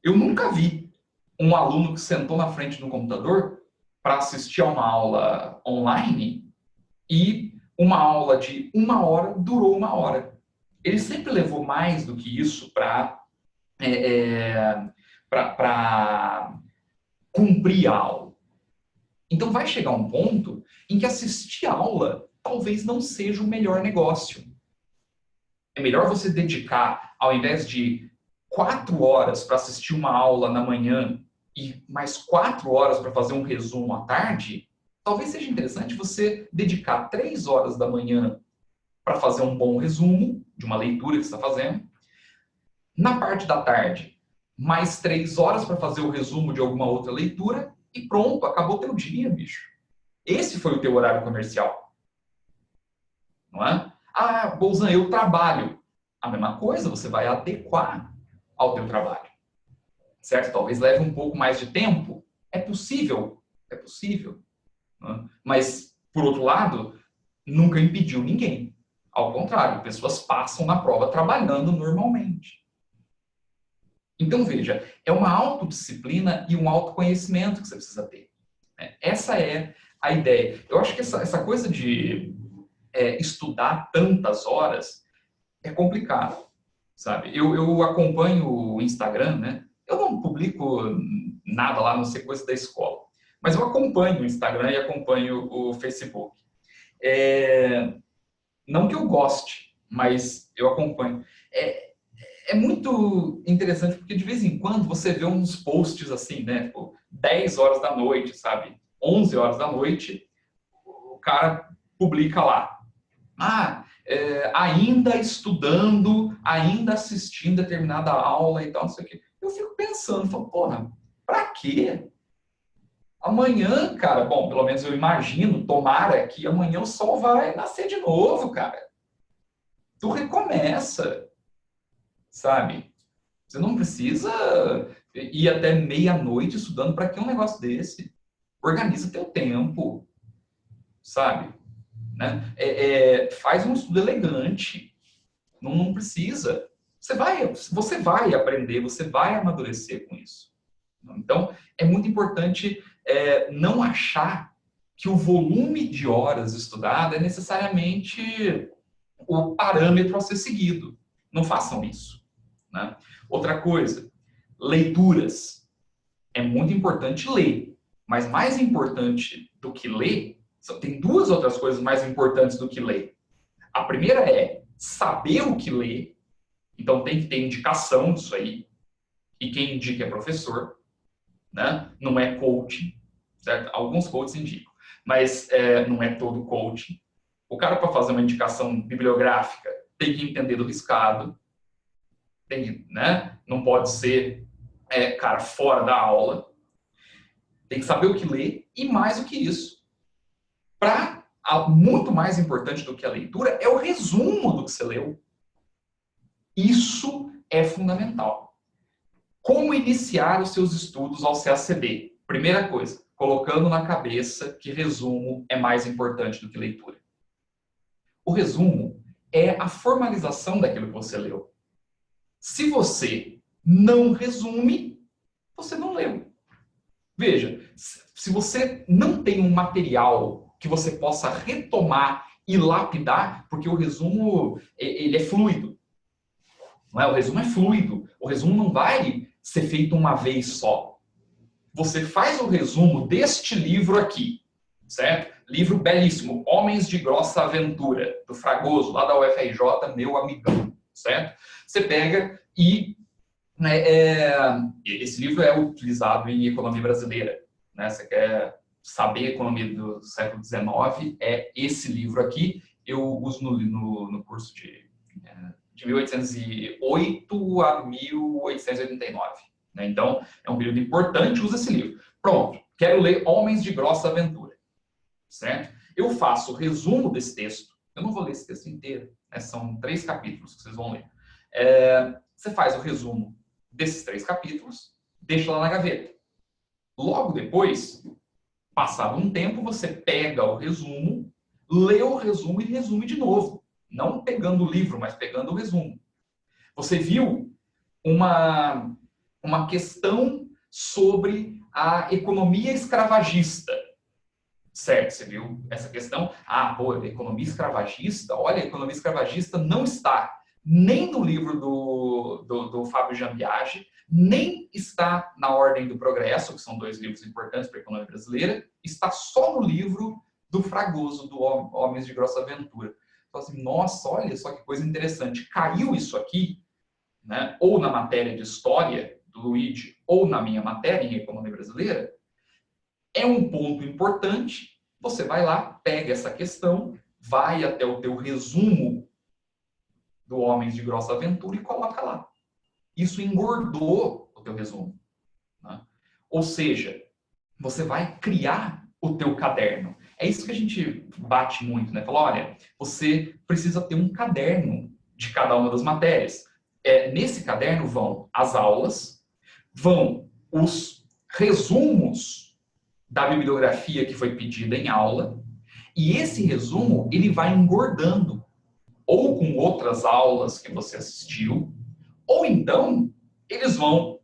Eu nunca vi um aluno que sentou na frente do computador para assistir a uma aula online e uma aula de 1 hora durou 1 hora. Ele sempre levou mais do que isso para cumprir a aula. Então vai chegar um ponto em que assistir a aula talvez não seja o melhor negócio. É melhor você dedicar, ao invés de 4 horas para assistir uma aula na manhã e mais 4 horas para fazer um resumo à tarde, talvez seja interessante você dedicar 3 horas da manhã para fazer um bom resumo de uma leitura que você está fazendo. Na parte da tarde, mais 3 horas para fazer o resumo de alguma outra leitura e pronto, acabou teu dia, bicho. Esse foi o teu horário comercial. Não é? Ah, Bolzan, eu trabalho. A mesma coisa, você vai adequar ao teu trabalho. Certo? Talvez leve um pouco mais de tempo. É possível. É possível. Não é? Mas, por outro lado, nunca impediu ninguém. Ao contrário, pessoas passam na prova trabalhando normalmente. Então, veja, é uma autodisciplina e um autoconhecimento que você precisa ter. Essa é a ideia. Eu acho que essa coisa de estudar tantas horas é complicado, sabe? Eu acompanho o Instagram, né? Eu não publico nada lá, não sei coisa da escola. Mas eu acompanho o Instagram e acompanho o Facebook. Não que eu goste, mas eu acompanho. É muito interessante, porque de vez em quando você vê uns posts assim, né? Tipo, 10 horas da noite, sabe? 11 horas da noite, o cara publica lá. Ainda estudando, ainda assistindo determinada aula e tal, não sei o quê. Eu fico pensando, falo, porra, pra quê? Amanhã, cara, bom, pelo menos eu imagino, tomara que amanhã o sol vai nascer de novo, cara. Tu recomeça, sabe? Você não precisa ir até meia-noite estudando para que um negócio desse. Organiza teu tempo, sabe? Né? Faz um estudo elegante. Não precisa. Você vai aprender, você vai amadurecer com isso. Então, é muito importante não achar que o volume de horas estudado é necessariamente o parâmetro a ser seguido. Não façam isso. Né? Outra coisa, leituras. É muito importante ler, mas mais importante do que ler, tem 2 outras coisas mais importantes do que ler. A primeira é saber o que ler, então tem que ter indicação disso aí, e quem indica é professor, né? Não é coaching, certo? Alguns coaches indicam, mas não é todo coaching. O cara, para fazer uma indicação bibliográfica, tem que entender do riscado, né? Não pode ser cara fora da aula, tem que saber o que ler, e mais do que isso, muito mais importante do que a leitura é o resumo do que você leu. Isso é fundamental. Como iniciar os seus estudos ao CACD? Primeira coisa, colocando na cabeça que resumo é mais importante do que leitura. O resumo é a formalização daquilo que você leu. Se você não resume, você não leu. Veja, se você não tem um material que você possa retomar e lapidar, porque o resumo ele é fluido. Não é? O resumo é fluido. O resumo não vai ser feito uma vez só. Você faz o resumo deste livro aqui, certo? Livro belíssimo, Homens de Grossa Aventura, do Fragoso, lá da UFRJ, meu amigão, certo? Você pega e esse livro é utilizado em economia brasileira. Né? Você quer saber a economia do século XIX, é esse livro aqui. Eu uso no curso de 1808 a 1889. Né? Então, é um período importante, usa esse livro. Pronto, quero ler Homens de Grossa Aventura. Certo? Eu faço o resumo desse texto. Eu não vou ler esse texto inteiro. Né? São 3 capítulos que vocês vão ler. Você faz o resumo desses 3 capítulos, deixa lá na gaveta. Logo depois, passado um tempo, você pega o resumo, lê o resumo e resume de novo. Não pegando o livro, mas pegando o resumo. Você viu uma questão sobre a economia escravagista. Certo, você viu essa questão? Ah, pô, economia escravagista? Olha, a economia escravagista não está nem no livro do Fábio Jean Biagi, nem está na Ordem do Progresso, que são 2 livros importantes para a economia brasileira, está só no livro do Fragoso, do Homens de Grossa Aventura. Então, assim, nossa, olha só que coisa interessante. Caiu isso aqui, né, ou na matéria de História do Luigi, ou na minha matéria em Economia Brasileira, é um ponto importante, você vai lá, pega essa questão, vai até o teu resumo do Homens de Grossa Aventura e coloca lá. Isso engordou o teu resumo. Né? Ou seja, você vai criar o teu caderno. É isso que a gente bate muito, né? Fala, olha, você precisa ter um caderno de cada uma das matérias. Nesse caderno vão as aulas, vão os resumos da bibliografia que foi pedida em aula, e esse resumo ele vai engordando, ou com outras aulas que você assistiu, ou então eles vão,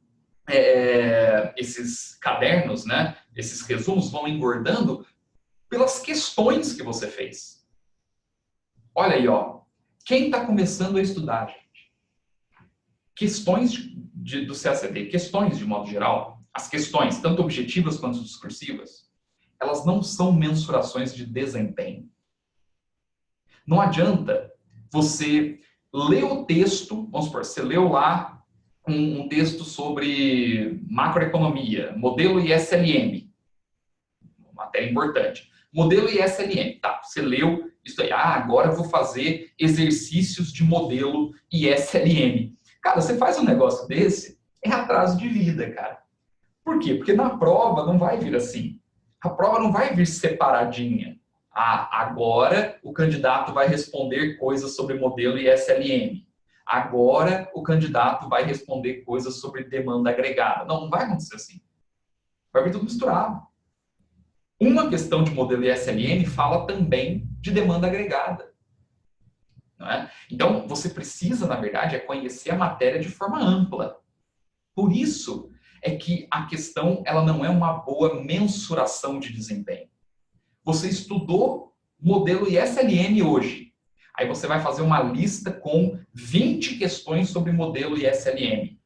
esses cadernos, né, esses resumos vão engordando pelas questões que você fez. Olha aí, ó, quem está começando a estudar, gente? Questões do CACD, questões de modo geral, as questões, tanto objetivas quanto discursivas, elas não são mensurações de desempenho. Não adianta você ler o texto, vamos supor, você leu lá um texto sobre macroeconomia, modelo ISLM, matéria importante. Modelo ISLM, tá, você leu isso aí, agora eu vou fazer exercícios de modelo ISLM. Cara, você faz um negócio desse, é atraso de vida, cara. Por quê? Porque na prova não vai vir assim. A prova não vai vir separadinha. Ah, agora o candidato vai responder coisas sobre modelo ISLM. Agora o candidato vai responder coisas sobre demanda agregada. Não, não vai acontecer assim. Vai vir tudo misturado. Uma questão de modelo ISLM fala também de demanda agregada. Não é? Então, você precisa, na verdade, conhecer a matéria de forma ampla. Por isso é que a questão ela não é uma boa mensuração de desempenho. Você estudou modelo ISLM hoje. Aí você vai fazer uma lista com 20 questões sobre modelo ISLM.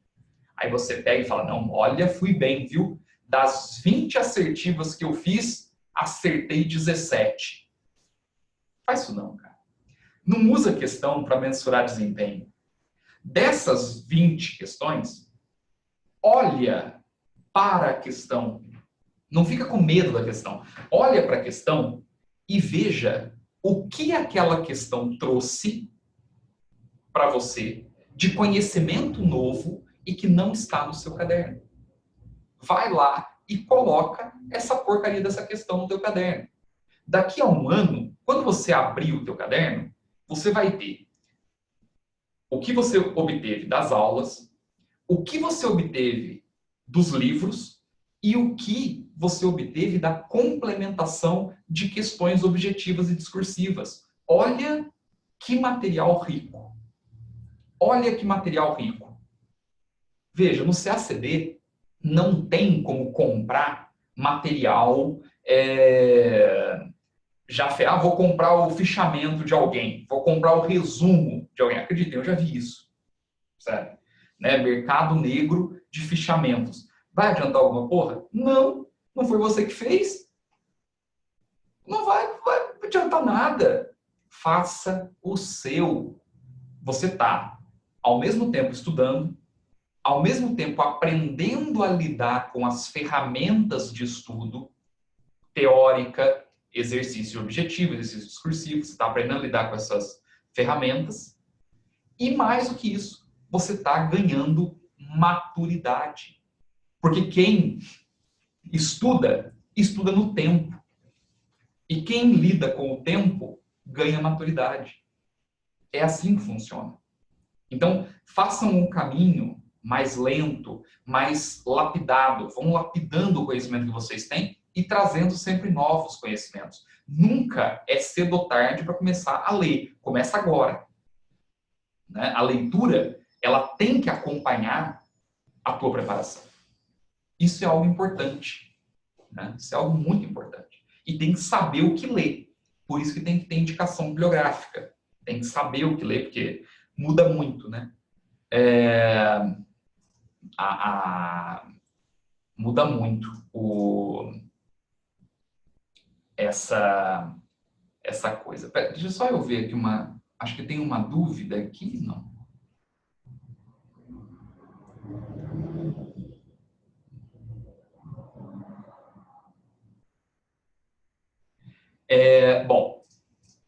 Aí você pega e fala, não, olha, fui bem, viu? Das 20 assertivas que eu fiz, acertei 17. Faz isso não, cara. Não usa questão para mensurar desempenho. Dessas 20 questões, olha para a questão. Não fica com medo da questão. Olha para a questão e veja o que aquela questão trouxe para você de conhecimento novo e que não está no seu caderno. Vai lá e coloca essa porcaria dessa questão no teu caderno. Daqui a um ano, quando você abrir o teu caderno, você vai ter o que você obteve das aulas, o que você obteve dos livros e o que você obteve da complementação de questões objetivas e discursivas. Olha que material rico. Olha que material rico. Veja, no CACD não tem como comprar material vou comprar o fichamento de alguém, vou comprar o resumo de alguém. Acreditem, eu já vi isso. Sabe? Né? Mercado negro de fichamentos. Vai adiantar alguma porra? Não. Não foi você que fez? Não vai adiantar nada. Faça o seu. Você está, ao mesmo tempo, estudando, ao mesmo tempo, aprendendo a lidar com as ferramentas de estudo, teórica, exercício objetivo, exercício discursivo, você está aprendendo a lidar com essas ferramentas. E mais do que isso, você está ganhando maturidade. Porque quem estuda no tempo. E quem lida com o tempo ganha maturidade. É assim que funciona. Então, façam um caminho mais lento, mais lapidado. Vão lapidando o conhecimento que vocês têm e trazendo sempre novos conhecimentos. Nunca é cedo ou tarde para começar a ler. Começa agora. Né? A leitura, ela tem que acompanhar a tua preparação. Isso é algo importante, né? Isso é algo muito importante. E tem que saber o que ler. Por isso que tem que ter indicação bibliográfica. Tem que saber o que ler, porque muda muito, né? Muda muito essa coisa. Pera, deixa só eu ver aqui uma... Acho que tem uma dúvida aqui, não? Bom,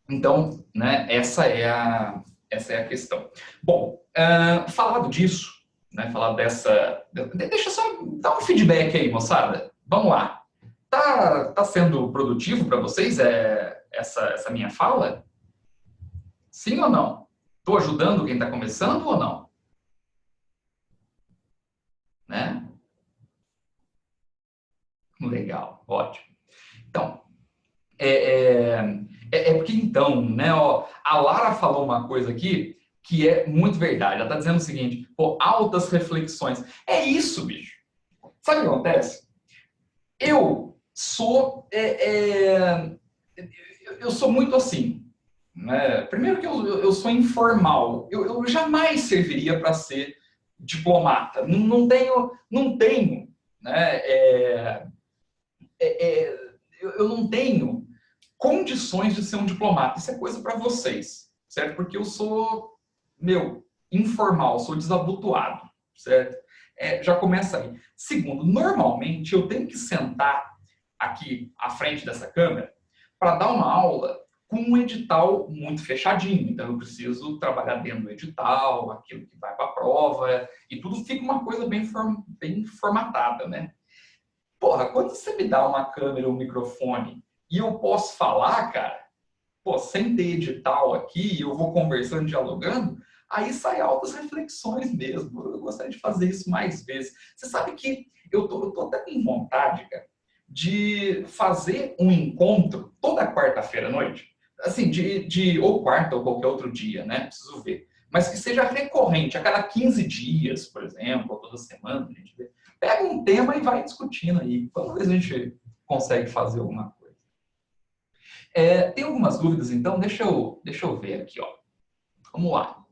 então, né, essa é a questão. Bom, falado disso, né, falado dessa... Deixa eu só dar um feedback aí, moçada. Vamos lá. Tá sendo produtivo para vocês essa minha fala? Sim ou não? Estou ajudando quem está começando ou não? Né? Legal, ótimo. Então, porque então, né, ó, a Lara falou uma coisa aqui que é muito verdade. Ela está dizendo o seguinte, pô, altas reflexões. É isso, bicho. Sabe o que acontece? Eu sou muito assim, né? Primeiro que eu sou informal. Eu jamais serviria para ser diplomata. Não tenho, né? Eu não tenho condições de ser um diplomata. Isso é coisa para vocês, certo? Porque eu sou, informal, sou desabotoado, certo? Já começa aí. Segundo, normalmente eu tenho que sentar aqui à frente dessa câmera para dar uma aula com um edital muito fechadinho. Então eu preciso trabalhar dentro do edital, aquilo que vai para a prova, e tudo fica uma coisa bem formatada, né? Porra, quando você me dá uma câmera, um microfone e eu posso falar, cara, pô, sem ter edital aqui, eu vou conversando, dialogando, aí sai altas reflexões mesmo. Eu gostaria de fazer isso mais vezes. Você sabe que eu tô até com vontade, cara, de fazer um encontro toda quarta-feira à noite, assim, ou quarta ou qualquer outro dia, né? Preciso ver. Mas que seja recorrente, a cada 15 dias, por exemplo, ou toda semana, a gente vê. Pega um tema e vai discutindo aí. Vamos ver se a gente consegue fazer alguma coisa. Tem algumas dúvidas, então, deixa eu ver aqui, ó. Vamos lá.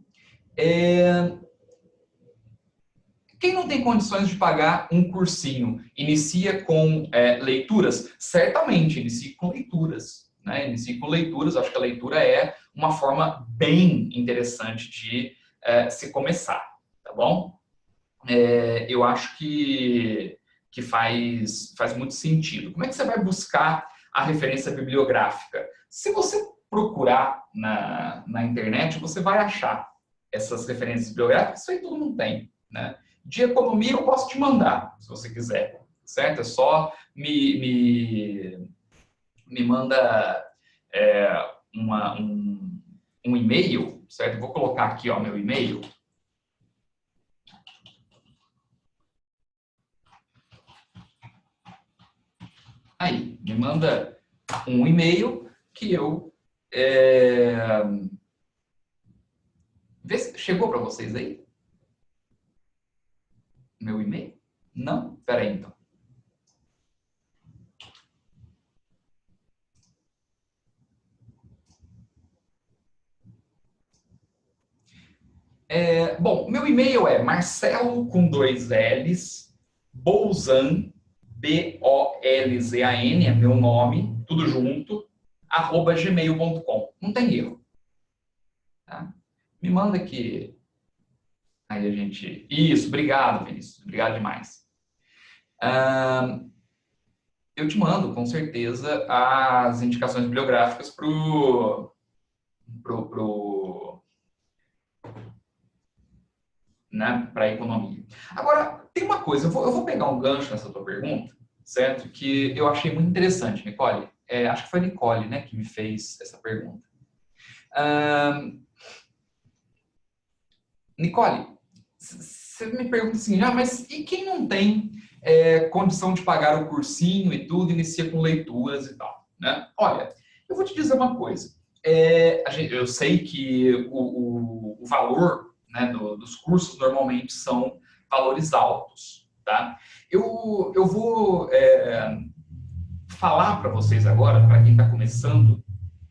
Quem não tem condições de pagar um cursinho, inicia com leituras? Certamente, inicie com leituras. Né? Inicie com leituras, acho que a leitura é uma forma bem interessante de se começar, tá bom? Eu acho que faz muito sentido. Como é que você vai buscar a referência bibliográfica? Se você procurar na internet, você vai achar essas referências bibliográficas, isso aí todo mundo tem, né? De economia eu posso te mandar, se você quiser, certo? É só me manda um e-mail, certo? Eu vou colocar aqui, ó, meu e-mail. Aí, me manda um e-mail que eu... Vê se chegou para vocês aí? Meu e-mail? Não? Espera aí, então. Bom, meu e-mail é Marcelo com 2 L's, Bolzan, B-O-L-Z-A-N, é meu nome, tudo junto, @gmail.com. Não tem erro. Tá? Me manda que aí a gente... Isso, obrigado, Vinícius. Obrigado demais. Eu te mando, com certeza, as indicações bibliográficas né, para a economia. Agora, tem uma coisa, eu vou pegar um gancho nessa tua pergunta, certo? Que eu achei muito interessante, Nicole. Acho que foi a Nicole, né, que me fez essa pergunta. Nicole, você me pergunta assim, mas e quem não tem condição de pagar o cursinho e tudo, inicia com leituras e tal, né? Olha, eu vou te dizer uma coisa. Eu sei que o valor, né, dos cursos normalmente são valores altos, tá? Eu vou falar para vocês agora, para quem está começando,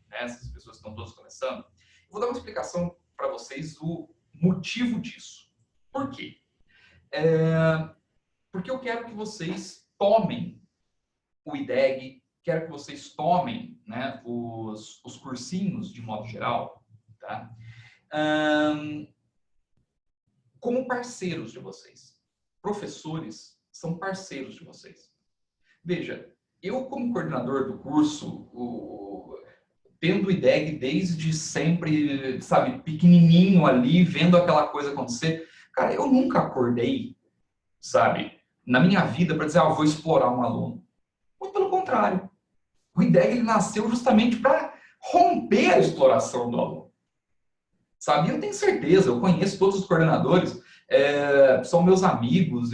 né, essas pessoas que estão todas começando, eu vou dar uma explicação para vocês o motivo disso. Por quê? Porque eu quero que vocês tomem o IDEG, quero que vocês tomem, né, os cursinhos de modo geral, tá? Como parceiros de vocês. Professores são parceiros de vocês. Veja, eu como coordenador do curso, tendo o IDEG desde sempre, sabe, pequenininho ali, vendo aquela coisa acontecer, cara, eu nunca acordei, sabe, na minha vida para dizer, vou explorar um aluno. Muito pelo contrário. O IDEG ele nasceu justamente para romper a exploração do aluno. Sabe? Eu tenho certeza, eu conheço todos os coordenadores, são meus amigos,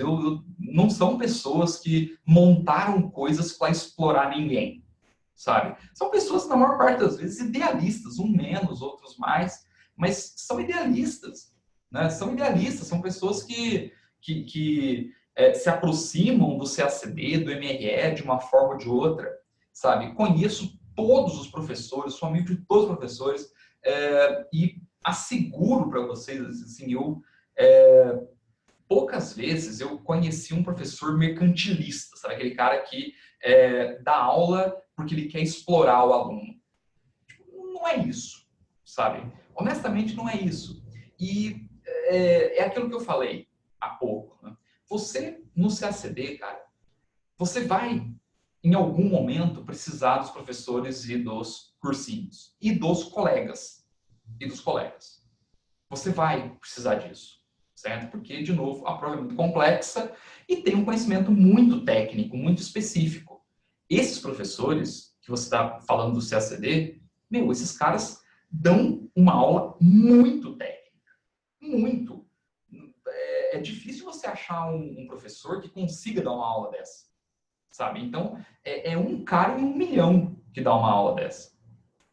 não são pessoas que montaram coisas para explorar ninguém, sabe? São pessoas, na maior parte das vezes, idealistas, um menos, outros mais, mas são idealistas, né? São idealistas, são pessoas que se aproximam do CACD, do MRE, de uma forma ou de outra, sabe? Conheço todos os professores, sou amigo de todos os professores, e asseguro para vocês, assim, poucas vezes eu conheci um professor mercantilista, sabe? Aquele cara que dá aula porque ele quer explorar o aluno. Tipo, não é isso, sabe? Honestamente, não é isso. E é aquilo que eu falei há pouco, né? Você, no CACD, cara, você vai, em algum momento, precisar dos professores e dos cursinhos. E dos colegas. Você vai precisar disso, certo? Porque, de novo, a prova é muito complexa e tem um conhecimento muito técnico, muito específico. Esses professores que você está falando do CACD, esses caras dão uma aula muito técnica. Muito. É difícil você achar um professor que consiga dar uma aula dessa, sabe? Então, é um cara em 1 milhão que dá uma aula dessa.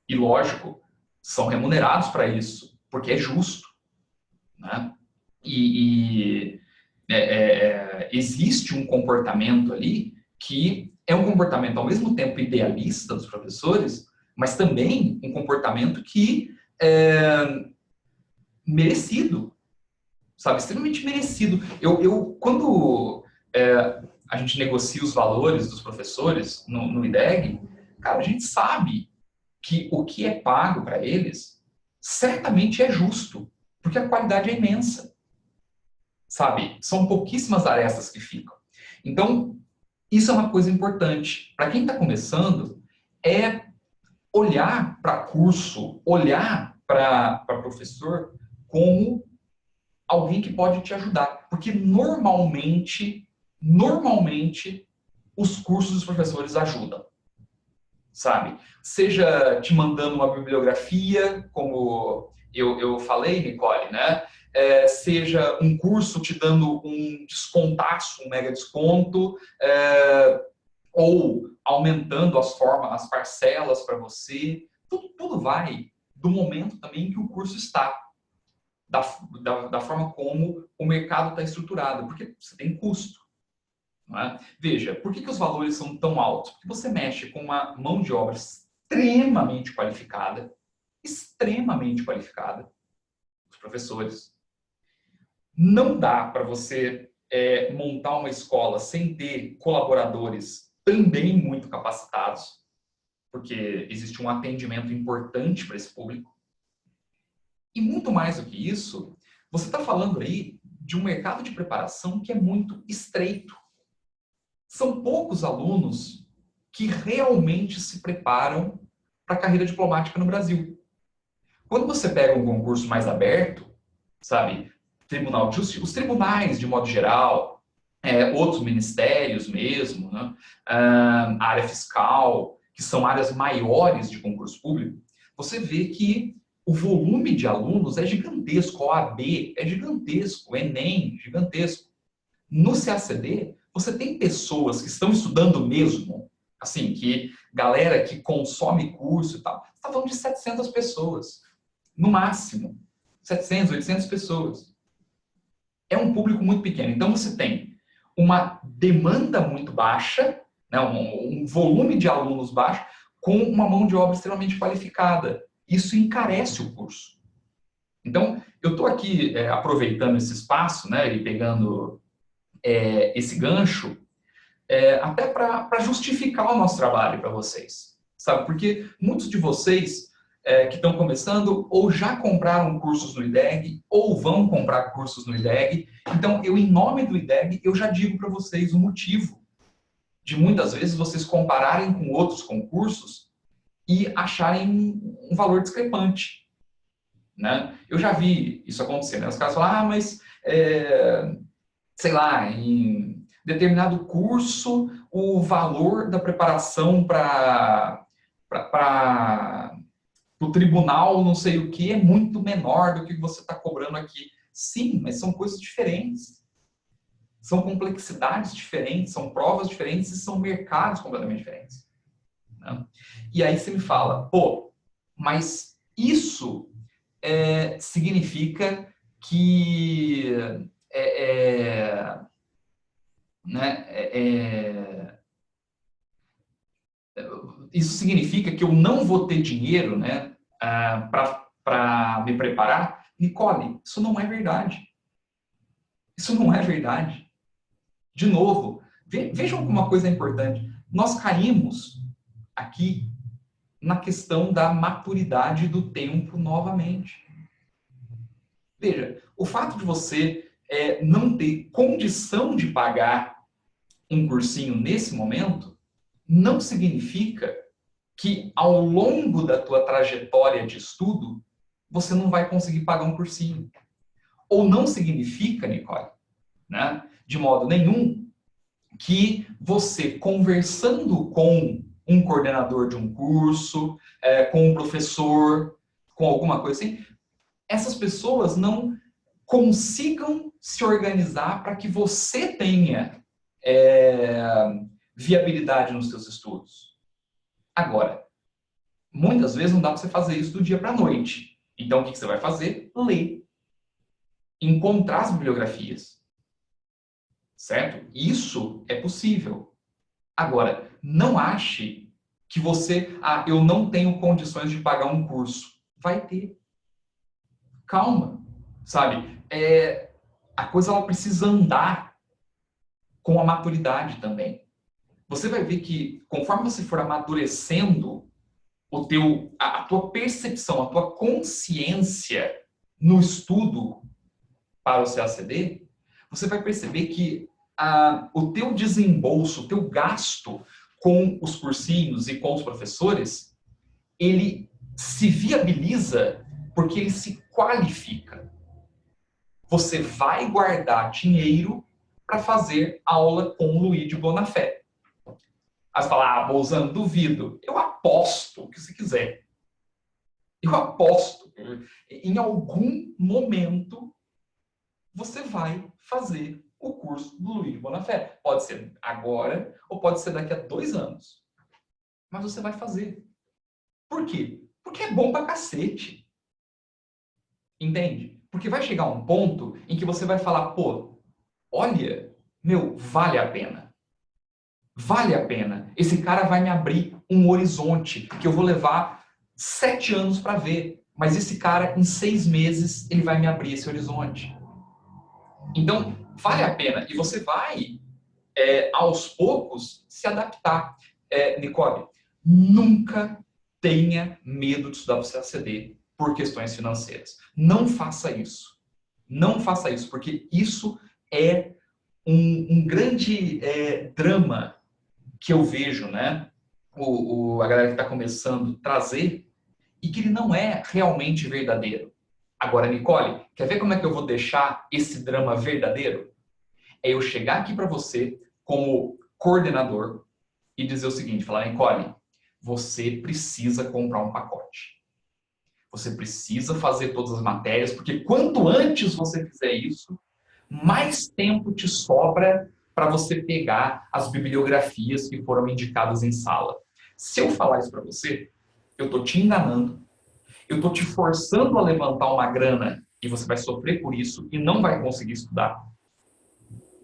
E, lógico, são remunerados para isso, porque é justo, né? Existe um comportamento ali que é um comportamento ao mesmo tempo idealista dos professores, mas também um comportamento que é merecido, sabe? Extremamente merecido. Quando a gente negocia os valores dos professores no IDEG, cara, a gente sabe que o que é pago para eles certamente é justo, porque a qualidade é imensa, sabe? São pouquíssimas arestas que ficam. Então, isso é uma coisa importante. Para quem está começando, é olhar para curso, olhar para professor como alguém que pode te ajudar. Porque normalmente, os cursos dos professores ajudam, sabe? Seja te mandando uma bibliografia, como eu falei, Nicole, né? Seja um curso te dando um descontaço, um mega desconto, ou aumentando as parcelas para você. Tudo vai do momento também que o curso está, da forma como o mercado está estruturado, porque você tem custo. Não é? Veja, por que os valores são tão altos? Porque você mexe com uma mão de obra extremamente qualificada, os professores. Não dá para você montar uma escola sem ter colaboradores também muito capacitados, porque existe um atendimento importante para esse público. E muito mais do que isso, você está falando aí de um mercado de preparação que é muito estreito. São poucos alunos que realmente se preparam para a carreira diplomática no Brasil. Quando você pega um concurso mais aberto, sabe, Tribunal de Justiça, os tribunais de modo geral, outros ministérios mesmo, né, a área fiscal, que são áreas maiores de concurso público, você vê que o volume de alunos é gigantesco, a OAB é gigantesco, o Enem é gigantesco. No CACD, você tem pessoas que estão estudando mesmo, assim, que galera que consome curso e tal, você está falando de 700 pessoas, no máximo, 700, 800 pessoas. é um público muito pequeno. Então, você tem uma demanda muito baixa, né, um volume de alunos baixo, com uma mão de obra extremamente qualificada. Isso encarece o curso. Então, eu estou aqui aproveitando esse espaço, né, e pegando esse gancho, até para justificar o nosso trabalho para vocês, sabe? Porque muitos de vocês que estão começando ou já compraram cursos no IDEG ou vão comprar cursos no IDEG. Então, eu, em nome do IDEG, eu já digo para vocês o motivo de muitas vezes vocês compararem com outros concursos e acharem um valor discrepante, né? Eu já vi isso acontecer, né? Os caras falam, mas, sei lá, em determinado curso, o valor da preparação para o tribunal, não sei o que, é muito menor do que você está cobrando aqui. Sim, mas são coisas diferentes. São complexidades diferentes, são provas diferentes e são mercados completamente diferentes, né? E aí você me fala, pô, mas isso significa que isso significa que eu não vou ter dinheiro, né, para me preparar? Nicole, isso não é verdade. Isso não é verdade. De novo, vejam como uma coisa é importante. Nós caímos aqui na questão da maturidade do tempo novamente. Veja, o fato de você não ter condição de pagar um cursinho nesse momento não significa que ao longo da tua trajetória de estudo você não vai conseguir pagar um cursinho. Ou não significa, Nicole, né, de modo nenhum, que você conversando com um coordenador de um curso, com um professor, com alguma coisa assim, essas pessoas não consigam se organizar para que você tenha viabilidade nos seus estudos. Agora, muitas vezes não dá para você fazer isso do dia para a noite. Então, o que você vai fazer? Ler. Encontrar as bibliografias. Certo? Isso é possível. Agora, não ache que você... eu não tenho condições de pagar um curso. Vai ter. Calma. Sabe? A coisa ela precisa andar com a maturidade também. Você vai ver que, conforme você for amadurecendo a tua percepção, a tua consciência no estudo para o CACD, você vai perceber que o teu desembolso, o teu gasto com os cursinhos e com os professores, ele se viabiliza porque ele se qualifica. Você vai guardar dinheiro para fazer aula com o Luigi Bonafé. Aí você fala, Bolzano, duvido. Eu aposto o que você quiser. Eu aposto. Em algum momento, você vai fazer o curso do Luigi Bonafé. Pode ser agora ou pode ser daqui a 2 anos. Mas você vai fazer. Por quê? Porque é bom pra cacete. Entende? Porque vai chegar um ponto em que você vai falar, pô, olha, meu, vale a pena. Vale a pena. Esse cara vai me abrir um horizonte que eu vou levar 7 anos para ver. Mas esse cara, em 6 meses, ele vai me abrir esse horizonte. Então, vale a pena. E você vai, aos poucos, se adaptar. Nicole, nunca tenha medo de estudar para o CACD por questões financeiras. Não faça isso. Não faça isso, porque isso é um grande drama que eu vejo, né? A galera que está começando a trazer e que ele não é realmente verdadeiro. Agora, Nicole, quer ver como é que eu vou deixar esse drama verdadeiro? É eu chegar aqui para você como coordenador e dizer o seguinte, falar, Nicole, você precisa comprar um pacote. Você precisa fazer todas as matérias, porque quanto antes você fizer isso, mais tempo te sobra para você pegar as bibliografias que foram indicadas em sala. Se eu falar isso para você, eu estou te enganando, eu estou te forçando a levantar uma grana E você vai sofrer por isso e não vai conseguir estudar.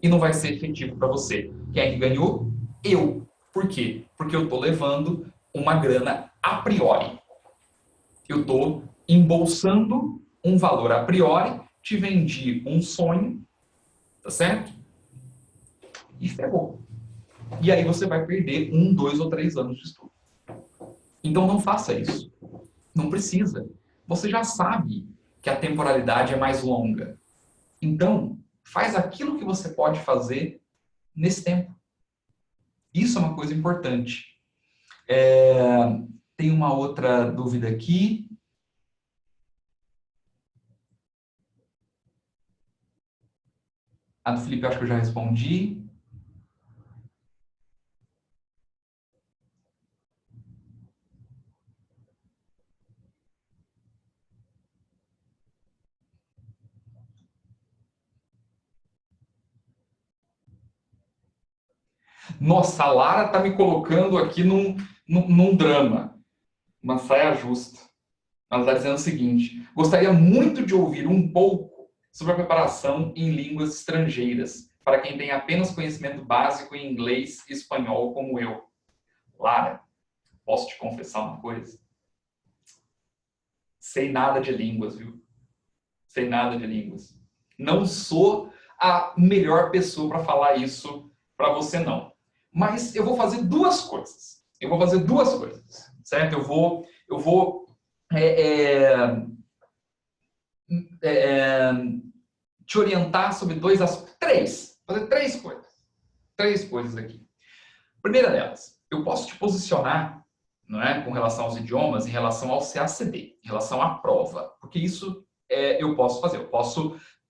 E não vai ser efetivo para você. Quem é que ganhou? Eu. Por quê? Porque eu estou levando uma grana a priori. Eu estou embolsando um valor a priori, te vendi um sonho, tá certo? E ferrou. E aí você vai perder 1, 2 ou 3 anos de estudo. Então não faça isso. Não precisa. Você já sabe que a temporalidade é mais longa. Então, faz aquilo que você pode fazer nesse tempo. Isso é uma coisa importante. Tem uma outra dúvida aqui. A do Felipe eu acho que eu já respondi. Nossa, a Lara tá me colocando aqui num drama. Uma saia justa. Ela está dizendo o seguinte: gostaria muito de ouvir um pouco sobre a preparação em línguas estrangeiras, para quem tem apenas conhecimento básico em inglês e espanhol, como eu. Lara, posso te confessar uma coisa? Sei nada de línguas, viu? Sei nada de línguas. Não sou a melhor pessoa para falar isso para você, não. Mas eu vou fazer duas coisas. Certo? Eu vou é, é, é, te orientar sobre dois aspectos. Fazer três coisas. Três coisas aqui. Primeira delas, eu posso te posicionar, não é, com relação aos idiomas, em relação ao CACD, em relação à prova. Porque isso eu posso fazer.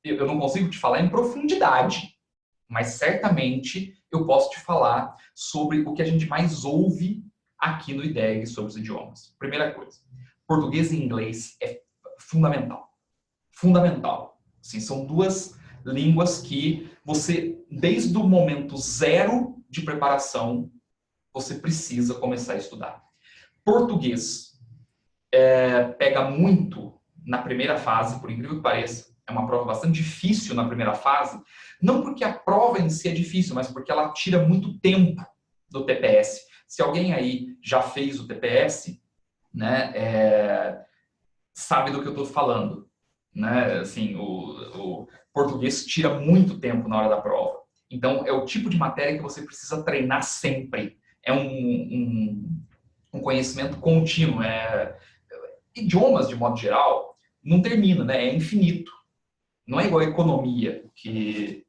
Eu não consigo te falar em profundidade, mas certamente eu posso te falar sobre o que a gente mais ouve aqui no IDEG sobre os idiomas. Primeira coisa, português e inglês é fundamental. Fundamental. Assim, são duas línguas que você, desde o momento zero de preparação, você precisa começar a estudar. Português pega muito na primeira fase, por incrível que pareça. É uma prova bastante difícil na primeira fase, não porque a prova em si é difícil, mas porque ela tira muito tempo do TPS. Se alguém aí já fez o TPS, né, sabe do que eu estou falando. Né? Assim, o português tira muito tempo na hora da prova. Então, é o tipo de matéria que você precisa treinar sempre. É um conhecimento contínuo. Idiomas, de modo geral, não termina, né? É infinito. Não é igual a economia, que...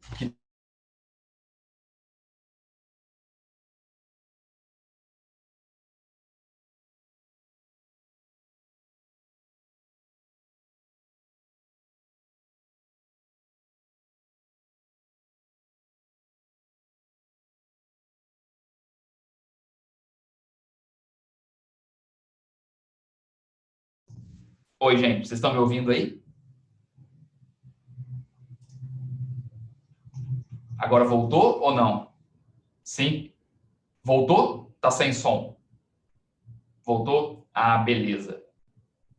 Oi, gente, vocês estão me ouvindo aí? Agora voltou ou não? Sim? Voltou? Tá sem som. Voltou? Ah, beleza.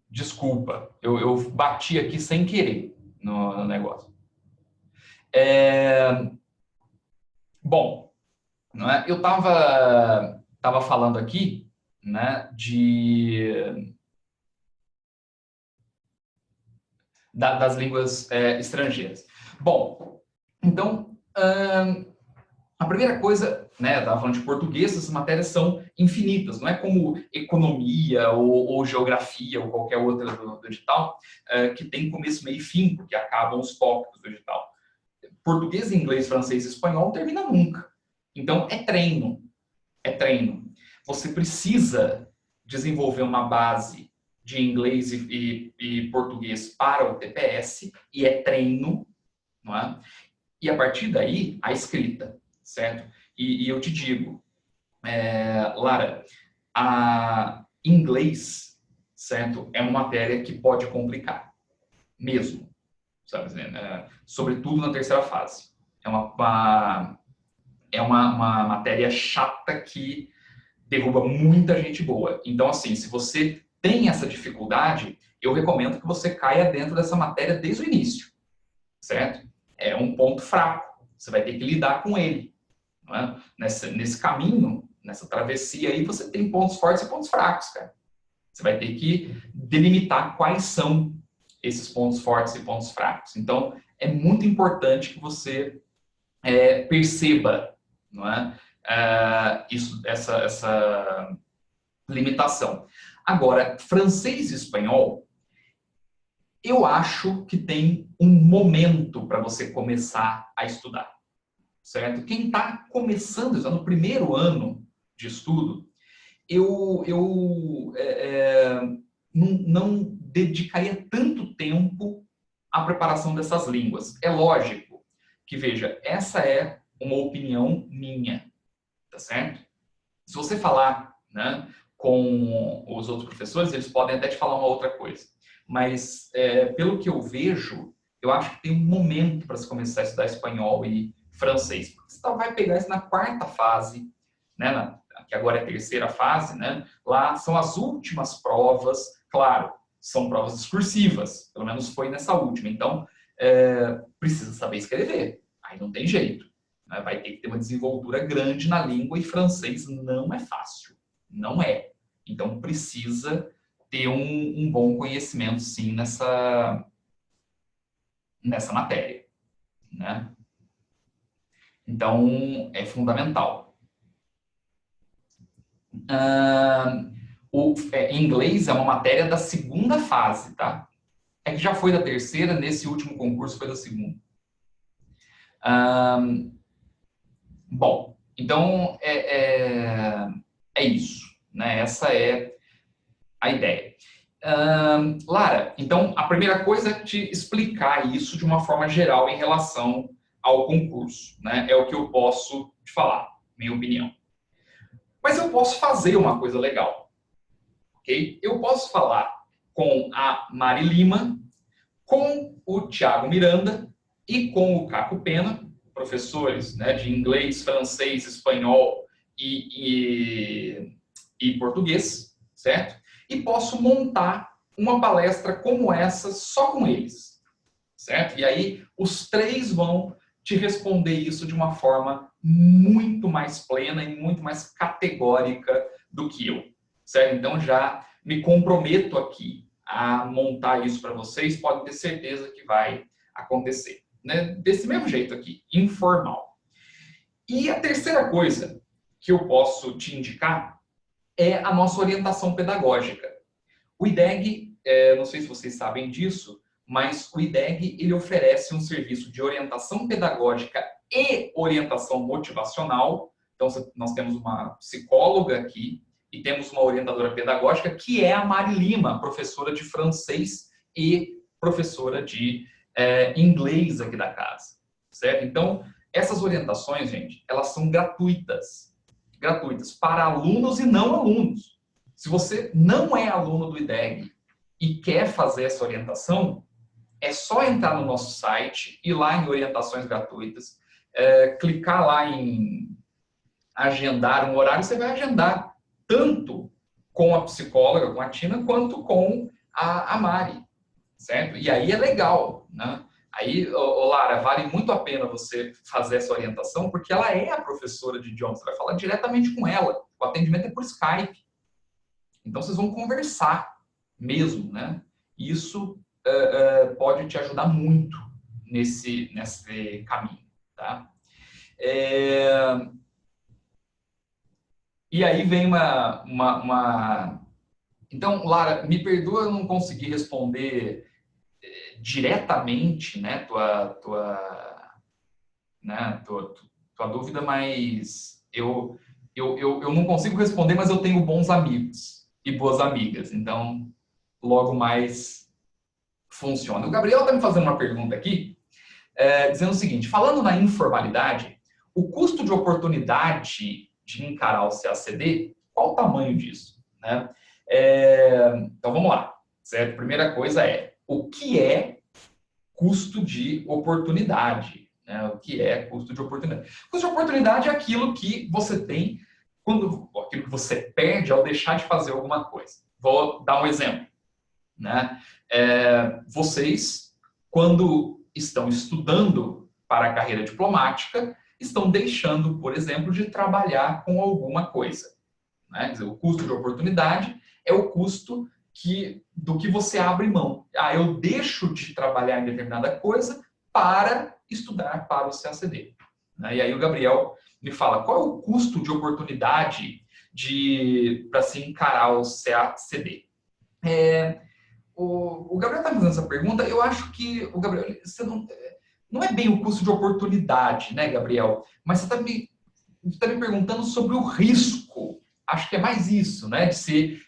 Desculpa, eu bati aqui sem querer no negócio. Bom, não é? Eu tava falando aqui, né, das línguas estrangeiras. Bom, então, a primeira coisa, né, eu estava falando de português, essas matérias são infinitas, não é como economia ou geografia ou qualquer outra do edital, que tem começo, meio e fim, porque acabam os tópicos do edital. Português, inglês, francês e espanhol não termina nunca. Então, é treino. É treino. Você precisa desenvolver uma base de inglês e português para o TPS, e é treino, não é? E a partir daí, a escrita, certo? E eu te digo, Lara, a inglês, certo? É uma matéria que pode complicar, mesmo, sabe? Sobretudo na terceira fase. É uma matéria chata que derruba muita gente boa. Então, assim, se você tem essa dificuldade, eu recomendo que você caia dentro dessa matéria desde o início, certo? É um ponto fraco, você vai ter que lidar com ele. Não é? Nesse caminho, nessa travessia aí, você tem pontos fortes e pontos fracos, cara. Você vai ter que delimitar quais são esses pontos fortes e pontos fracos. Então, é muito importante que você perceba, não é? Essa limitação. Agora, francês e espanhol, eu acho que tem um momento para você começar a estudar, certo? Quem está começando, está no primeiro ano de estudo, não dedicaria tanto tempo à preparação dessas línguas. É lógico que, veja, essa é uma opinião minha, tá certo? Se você falar, né, com os outros professores, eles podem até te falar uma outra coisa. Mas, pelo que eu vejo, eu acho que tem um momento para se começar a estudar espanhol e francês. Porque você vai pegar isso na quarta fase, né, que agora é a terceira fase, né? Lá são as últimas provas, claro, são provas discursivas, pelo menos foi nessa última. Então, precisa saber escrever, aí não tem jeito. Né? Vai ter que ter uma desenvoltura grande na língua e francês não é fácil, não é. Então, precisa ter um bom conhecimento, sim, nessa matéria, né? Então, é fundamental. Inglês é uma matéria da segunda fase, tá? É que já foi da terceira, nesse último concurso foi da segunda. Bom, então é isso, né? Essa é a ideia. Lara, então a primeira coisa é te explicar isso de uma forma geral em relação ao concurso, né? É o que eu posso te falar, minha opinião. Mas eu posso fazer uma coisa legal, ok? Eu posso falar com a Mari Lima, com o Tiago Miranda e com o Caco Pena, professores, né, de inglês, francês, espanhol e português, certo? E posso montar uma palestra como essa só com eles, certo? E aí os três vão te responder isso de uma forma muito mais plena e muito mais categórica do que eu, certo? Então já me comprometo aqui a montar isso para vocês, podem ter certeza que vai acontecer, né? Desse mesmo jeito aqui, informal. E a terceira coisa que eu posso te indicar é a nossa orientação pedagógica. O IDEG, não sei se vocês sabem disso, mas o IDEG ele oferece um serviço de orientação pedagógica e orientação motivacional. Então, nós temos uma psicóloga aqui e temos uma orientadora pedagógica, que é a Mari Lima, professora de francês e professora de inglês aqui da casa, certo? Então, essas orientações, gente, elas são gratuitas para alunos e não alunos. Se você não é aluno do IDEG e quer fazer essa orientação, é só entrar no nosso site, ir lá em orientações gratuitas, clicar lá em agendar um horário, você vai agendar tanto com a psicóloga, com a Tina, quanto com a Mari, certo? E aí é legal, né? Aí, Lara, vale muito a pena você fazer essa orientação, porque ela é a professora de idiomas, você vai falar diretamente com ela, o atendimento é por Skype. Então, vocês vão conversar mesmo, né? Isso pode te ajudar muito nesse caminho, tá? E aí vem uma... Então, Lara, me perdoa eu não conseguir responder diretamente, né, tua dúvida, mas eu não consigo responder, mas eu tenho bons amigos e boas amigas, então logo mais funciona. O Gabriel está me fazendo uma pergunta aqui, dizendo o seguinte: falando na informalidade, o custo de oportunidade de encarar o CACD, qual o tamanho disso? Né? Então vamos lá, certo? Primeira coisa o que é custo de oportunidade? Né? O que é custo de oportunidade? Custo de oportunidade é aquilo que você tem aquilo que você perde ao deixar de fazer alguma coisa. Vou dar um exemplo. né? Vocês, quando estão estudando para a carreira diplomática, estão deixando, por exemplo, de trabalhar com alguma coisa, né? Quer dizer, o custo de oportunidade é o custo do que você abre mão. Eu deixo de trabalhar em determinada coisa para estudar para o CACD. Né? E aí o Gabriel me fala, qual é o custo de oportunidade para se encarar o CACD? O Gabriel está me fazendo essa pergunta, eu acho que o Gabriel, você não é bem o custo de oportunidade, né, Gabriel? Mas você está me perguntando sobre o risco. Acho que é mais isso, né, de se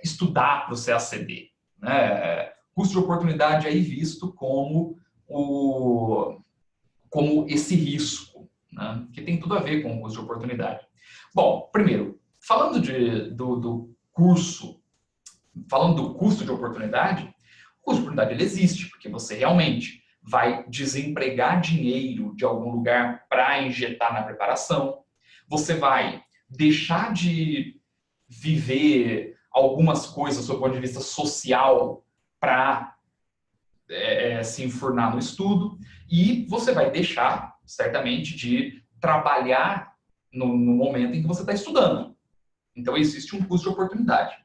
estudar para o CACD. Né? Custo de oportunidade aí visto como esse risco, né? Que tem tudo a ver com o custo de oportunidade. Bom, primeiro, falando do curso, falando do custo de oportunidade, o custo de oportunidade ele existe, porque você realmente vai desempregar dinheiro de algum lugar para injetar na preparação, você vai deixar de viver algumas coisas do ponto de vista social para se enfurnar no estudo, e você vai deixar, certamente, de trabalhar no momento em que você está estudando. Então, existe um custo de oportunidade.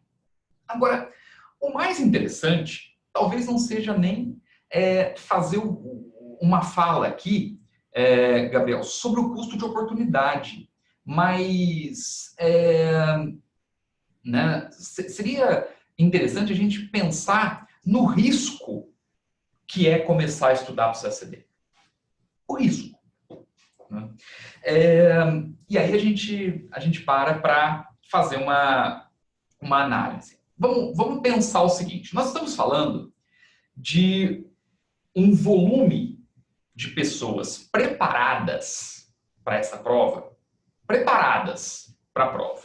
Agora, o mais interessante, talvez não seja nem fazer uma fala aqui, Gabriel, sobre o custo de oportunidade, mas né, seria interessante a gente pensar no risco que é começar a estudar para o CACD. O risco. Né? E aí a gente para fazer uma análise. Vamos pensar o seguinte, nós estamos falando de um volume de pessoas preparadas para essa prova, preparadas para a prova.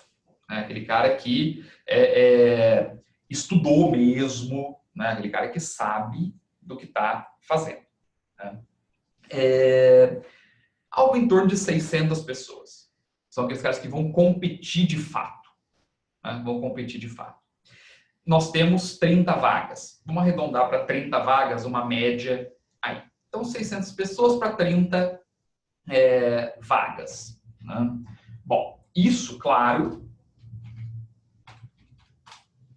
Né? Aquele cara que estudou mesmo, né? Aquele cara que sabe do que está fazendo. Né? Algo em torno de 600 pessoas. São aqueles caras que vão competir de fato. Né? Vão competir de fato. Nós temos 30 vagas. Vamos arredondar para 30 vagas, uma média aí. Então, 600 pessoas para 30 vagas. Né? Bom, isso, claro,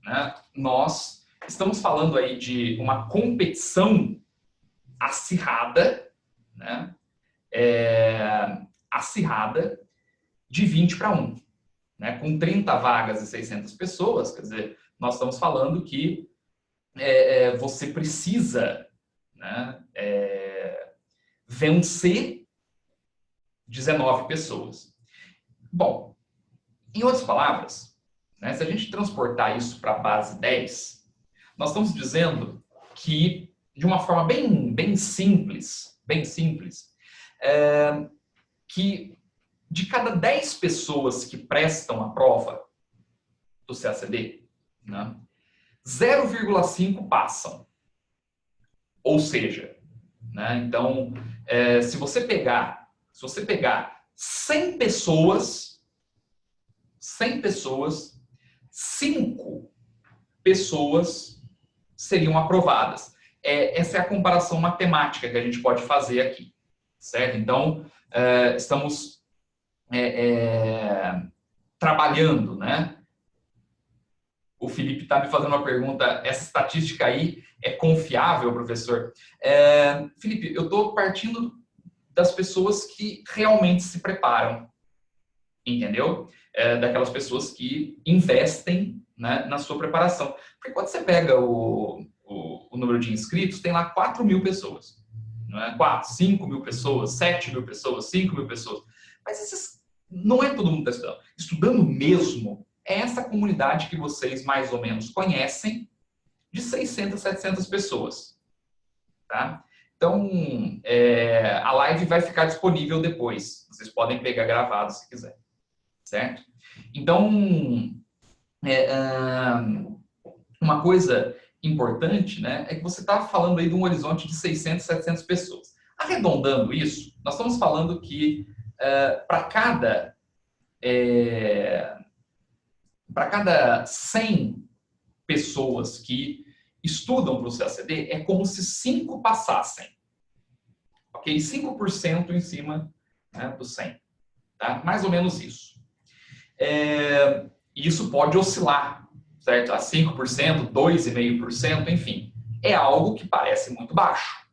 né? Nós estamos falando aí de uma competição acirrada, né? Acirrada de 20 para 1. Né? Com 30 vagas e 600 pessoas, quer dizer, nós estamos falando que você precisa, né, vencer 19 pessoas. Bom, em outras palavras, né, se a gente transportar isso para a base 10, nós estamos dizendo que, de uma forma bem simples, que de cada 10 pessoas que prestam a prova do CACD, né, 0,5 passam. Ou seja, né, então, se você pegar 100 pessoas, 5 pessoas seriam aprovadas. Essa é a comparação matemática que a gente pode fazer aqui, certo? Então, estamos trabalhando, né? O Felipe está me fazendo uma pergunta, essa estatística aí é confiável, professor? Felipe, eu estou partindo das pessoas que realmente se preparam, entendeu? Daquelas pessoas que investem, né, na sua preparação. Porque quando você pega o número de inscritos, tem lá 4 mil pessoas. Não é? 4, 5 mil pessoas, 7 mil pessoas, 5 mil pessoas. Mas não é todo mundo que está estudando. Estudando mesmo é essa comunidade que vocês mais ou menos conhecem, de 600, 700 pessoas. Tá? Então, a live vai ficar disponível depois. Vocês podem pegar gravado se quiser. Certo? Então, uma coisa importante, né, é que você está falando aí de um horizonte de 600, 700 pessoas. Arredondando isso, nós estamos falando que para cada 100 pessoas que estudam para o CACD, é como se 5 passassem. Ok? 5% em cima, né, do 100. Tá? Mais ou menos isso. E isso pode oscilar, certo? A 5%, 2,5%, enfim. É algo que parece muito baixo.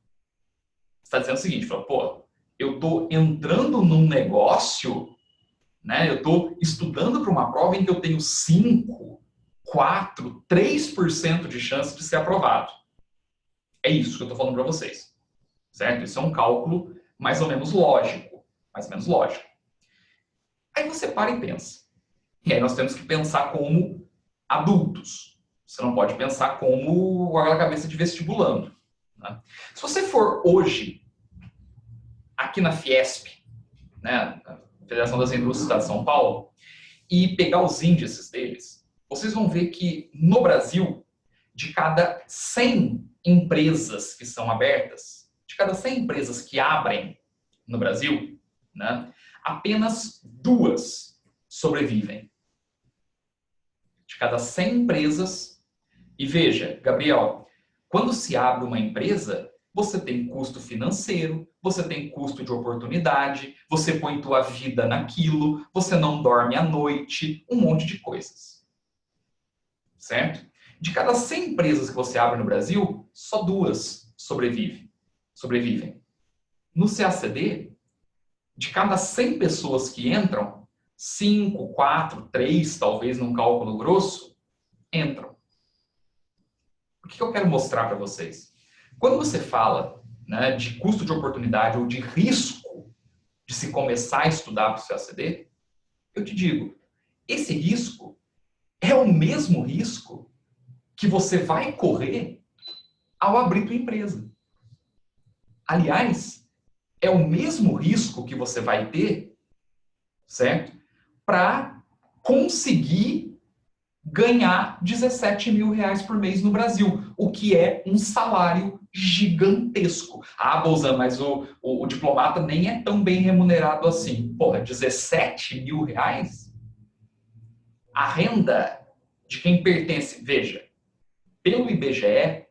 Você está dizendo o seguinte, fala, pô, eu estou entrando num negócio, né? Eu estou estudando para uma prova em que eu tenho 5, 4, 3% de chance de ser aprovado. É isso que eu estou falando para vocês, certo? Isso é um cálculo mais ou menos lógico, mais ou menos lógico. Aí você para e pensa. E aí nós temos que pensar como adultos. Você não pode pensar como aquela cabeça de vestibulando. Né? Se você for hoje aqui na Fiesp, né, Federação das Indústrias do Estado de São Paulo, e pegar os índices deles, vocês vão ver que no Brasil, de cada 100 empresas que são abertas, de cada 100 empresas que abrem no Brasil, né, apenas 2 sobrevivem. De cada 100 empresas, e veja, Gabriel, quando se abre uma empresa, você tem custo financeiro, você tem custo de oportunidade, você põe tua vida naquilo, você não dorme à noite, um monte de coisas. Certo? De cada 100 empresas que você abre no Brasil, só 2 sobrevivem. No CACD, de cada 100 pessoas que entram, 5, 4, 3, talvez num cálculo grosso, entram. O que eu quero mostrar para vocês? Quando você fala, né, de custo de oportunidade ou de risco de se começar a estudar para o CACD, eu te digo, esse risco é o mesmo risco que você vai correr ao abrir tua empresa. Aliás, é o mesmo risco que você vai ter, certo? Para conseguir ganhar 17 mil reais por mês no Brasil, o que é um salário gigantesco. Ah, Bolzan, mas o diplomata nem é tão bem remunerado assim. Porra, 17 mil reais? A renda de quem pertence, veja, pelo IBGE,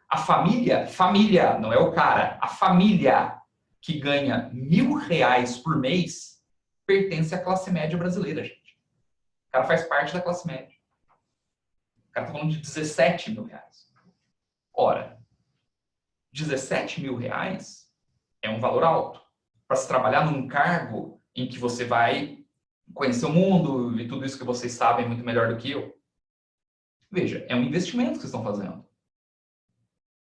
a família, não é o cara, a família que ganha R$ 1.000 por mês pertence à classe média brasileira, gente. O cara faz parte da classe média. O cara está falando de 17 mil reais. Ora, 17 mil reais é um valor alto. Para se trabalhar num cargo em que você vai conhecer o mundo e tudo isso que vocês sabem muito melhor do que eu. Veja, é um investimento que vocês estão fazendo.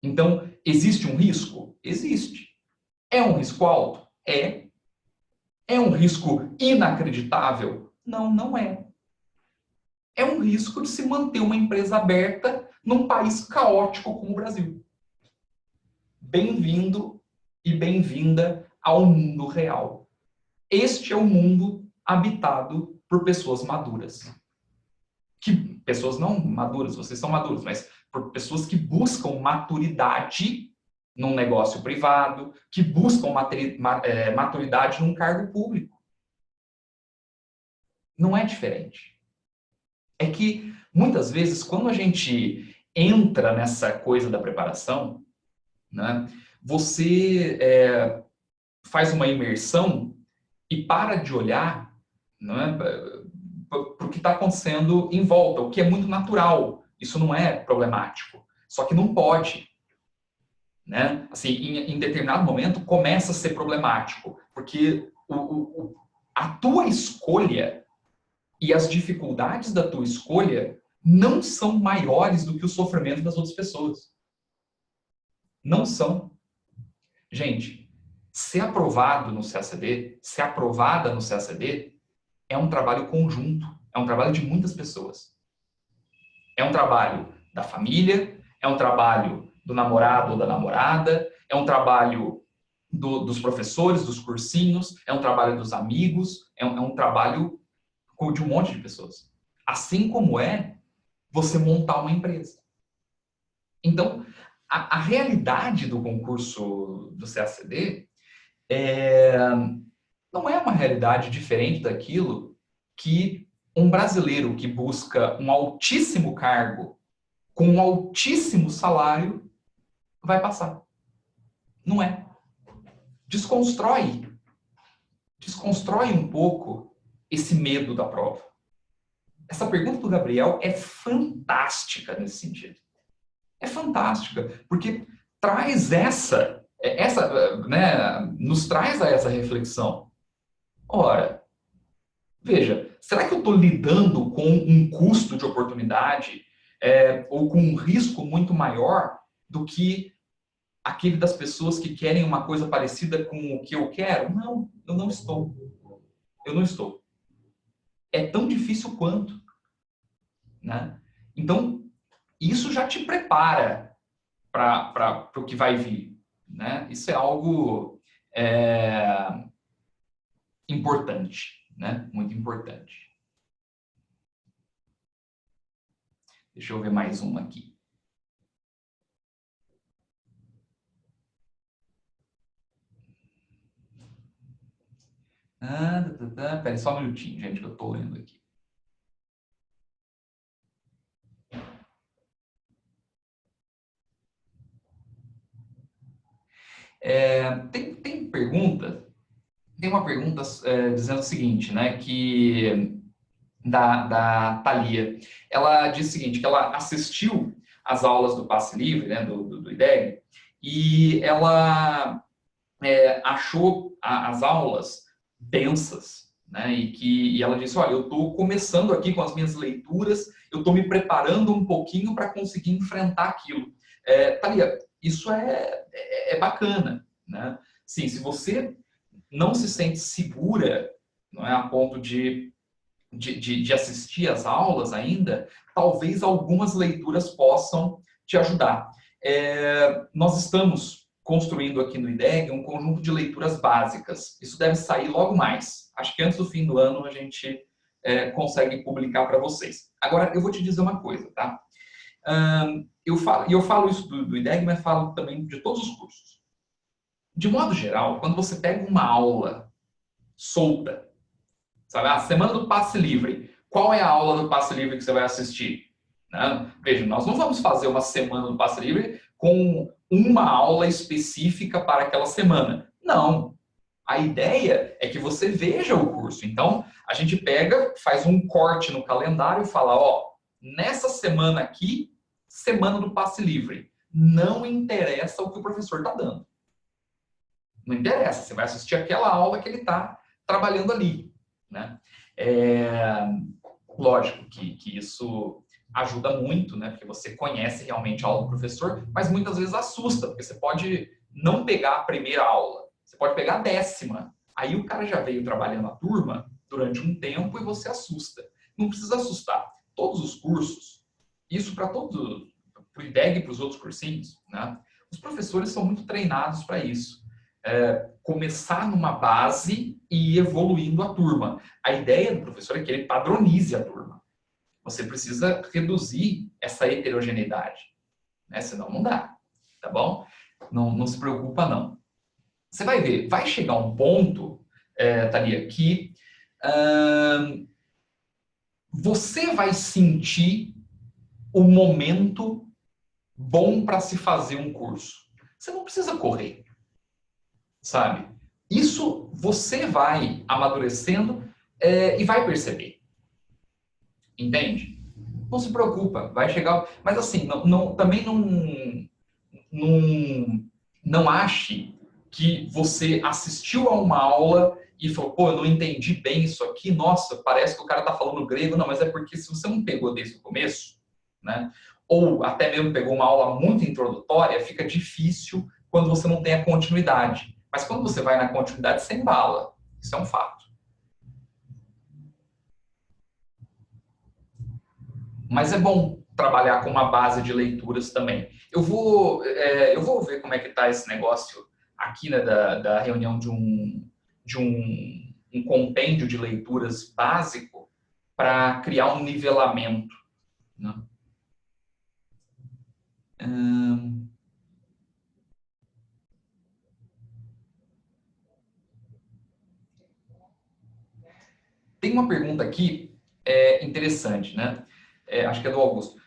Então, existe um risco? Existe. É um risco alto? É. É um risco inacreditável? Não, não é. É um risco de se manter uma empresa aberta num país caótico como o Brasil. Bem-vindo e bem-vinda ao mundo real. Este é o mundo habitado por pessoas maduras. Pessoas não maduras, vocês são maduros, mas por pessoas que buscam maturidade num negócio privado, que buscam maturidade num cargo público. Não é diferente. É que, muitas vezes, quando a gente entra nessa coisa da preparação, né, você faz uma imersão e para de olhar, né, para o que está acontecendo em volta, o que é muito natural. Isso não é problemático. Só que não pode. Né? Assim, em determinado momento começa a ser problemático, porque a tua escolha e as dificuldades da tua escolha não são maiores do que o sofrimento das outras pessoas. Não são. Gente, ser aprovado no CACD, ser aprovada no CACD, é um trabalho conjunto, é um trabalho de muitas pessoas. É um trabalho da família, é um trabalho do namorado ou da namorada, é um trabalho dos professores, dos cursinhos, é um trabalho dos amigos, é um trabalho de um monte de pessoas. Assim como é você montar uma empresa. Então, a realidade do concurso do CACD não é uma realidade diferente daquilo que um brasileiro que busca um altíssimo cargo com um altíssimo salário vai passar. Não é. Desconstrói um pouco esse medo da prova. Essa pergunta do Gabriel é fantástica nesse sentido. É fantástica, porque traz nos traz a essa reflexão. Ora, veja, será que eu estou lidando com um custo de oportunidade ou com um risco muito maior do que aquele das pessoas que querem uma coisa parecida com o que eu quero? Não, eu não estou. Eu não estou. É tão difícil quanto. Né? Então, isso já te prepara para o que vai vir. Né? Isso é algo importante, né? Muito importante. Deixa eu ver mais uma aqui. Peraí, só um minutinho, gente, que eu estou lendo aqui. Tem uma pergunta dizendo o seguinte, né, que da Thalia. Ela diz o seguinte, que ela assistiu às aulas do Passe Livre, né, do IDEG, e ela achou as aulas densas, né, e ela disse, olha, eu estou começando aqui com as minhas leituras, eu estou me preparando um pouquinho para conseguir enfrentar aquilo. Thalia, isso é bacana, né? Sim, se você não se sente segura, não é, a ponto de assistir às aulas ainda, talvez algumas leituras possam te ajudar. Nós estamos construindo aqui no IDEG um conjunto de leituras básicas. Isso deve sair logo mais. Acho que antes do fim do ano a gente consegue publicar para vocês. Agora, eu vou te dizer uma coisa, tá? Eu falo isso do IDEG, mas falo também de todos os cursos. De modo geral, quando você pega uma aula solta, sabe, a semana do passe livre, qual é a aula do passe livre que você vai assistir? Né? Veja, nós não vamos fazer uma semana do passe livre com uma aula específica para aquela semana. Não. A ideia é que você veja o curso. Então, a gente pega, faz um corte no calendário e fala, ó, nessa semana aqui, semana do passe livre. Não interessa o que o professor está dando. Não interessa, você vai assistir aquela aula que ele está trabalhando ali. Né? Lógico que isso ajuda muito, né? Porque você conhece realmente a aula do professor, mas muitas vezes assusta, porque você pode não pegar a primeira aula, você pode pegar a 10ª. Aí o cara já veio trabalhando a turma durante um tempo e você assusta. Não precisa assustar. Todos os cursos, isso para todos, para o IDEG e para os outros cursinhos, né? Os professores são muito treinados para isso. Começar numa base e ir evoluindo a turma. A ideia do professor é que ele padronize a turma. Você precisa reduzir essa heterogeneidade, né? Senão não dá, tá bom? Não se preocupa, não. Você vai ver, vai chegar um ponto, Thalia, que você vai sentir o momento bom para se fazer um curso. Você não precisa correr, sabe? Isso você vai amadurecendo e vai perceber. Entende? Não se preocupa, vai chegar. Mas assim, também não ache que você assistiu a uma aula e falou, pô, eu não entendi bem isso aqui, nossa, parece que o cara está falando grego. Não, mas é porque se você não pegou desde o começo, né? Ou até mesmo pegou uma aula muito introdutória, fica difícil quando você não tem a continuidade. Mas quando você vai na continuidade, você embala. Isso é um fato. Mas é bom trabalhar com uma base de leituras também. Eu vou ver como é que está esse negócio aqui, né, da reunião de um compêndio de leituras básico para criar um nivelamento. Né? Tem uma pergunta aqui interessante, né? Acho que é do Augusto.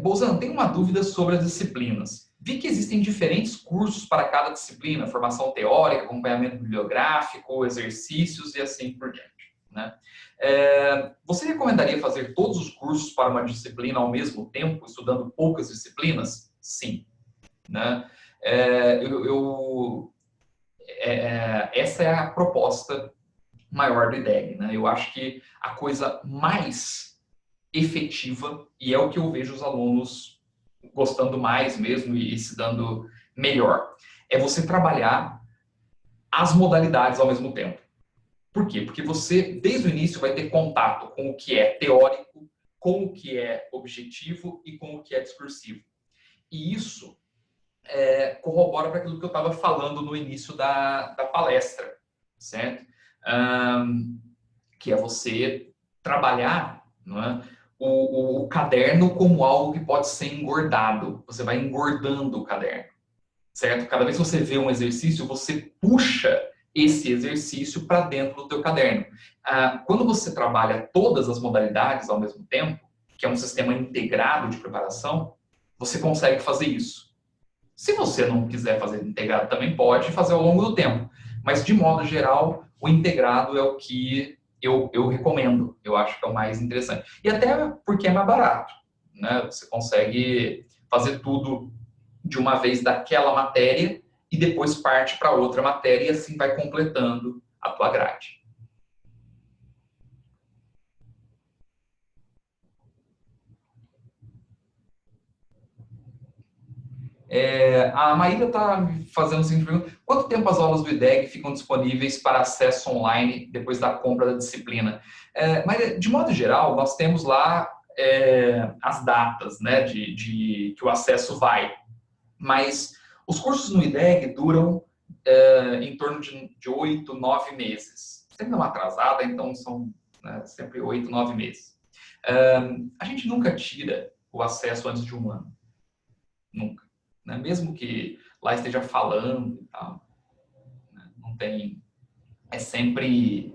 Bolzano, tem uma dúvida sobre as disciplinas. Vi que existem diferentes cursos para cada disciplina, formação teórica, acompanhamento bibliográfico, exercícios e assim por diante, né? Você recomendaria fazer todos os cursos para uma disciplina ao mesmo tempo, estudando poucas disciplinas? Sim, né? Essa é a proposta maior do IDEG, né? Eu acho que a coisa mais efetiva, e é o que eu vejo os alunos gostando mais mesmo e se dando melhor, é você trabalhar as modalidades ao mesmo tempo. Por quê? Porque você, desde o início, vai ter contato com o que é teórico, com o que é objetivo e com o que é discursivo. E isso corrobora para aquilo que eu estava falando no início da palestra, certo? Que é você trabalhar, não é, o caderno como algo que pode ser engordado. Você vai engordando o caderno, certo? Cada vez que você vê um exercício, você puxa esse exercício para dentro do teu caderno. Quando você trabalha todas as modalidades ao mesmo tempo, que é um sistema integrado de preparação, você consegue fazer isso. Se você não quiser fazer integrado, também pode fazer ao longo do tempo. Mas, de modo geral, o integrado é o que eu recomendo. Eu acho que é o mais interessante. E até porque é mais barato, né? Você consegue fazer tudo de uma vez daquela matéria e depois parte para outra matéria e assim vai completando a tua grade. A Maíra está fazendo a seguinte pergunta: quanto tempo as aulas do IDEG ficam disponíveis para acesso online depois da compra da disciplina? Mas, de modo geral, nós temos lá as datas, né, de que o acesso vai. Mas os cursos no IDEG duram em torno de 8, 9 meses. Sempre não atrasada, então são, né, sempre 8, 9 meses. A gente nunca tira o acesso antes de um ano. Nunca. Né? Mesmo que lá esteja falando e tal, né? Não tem. É sempre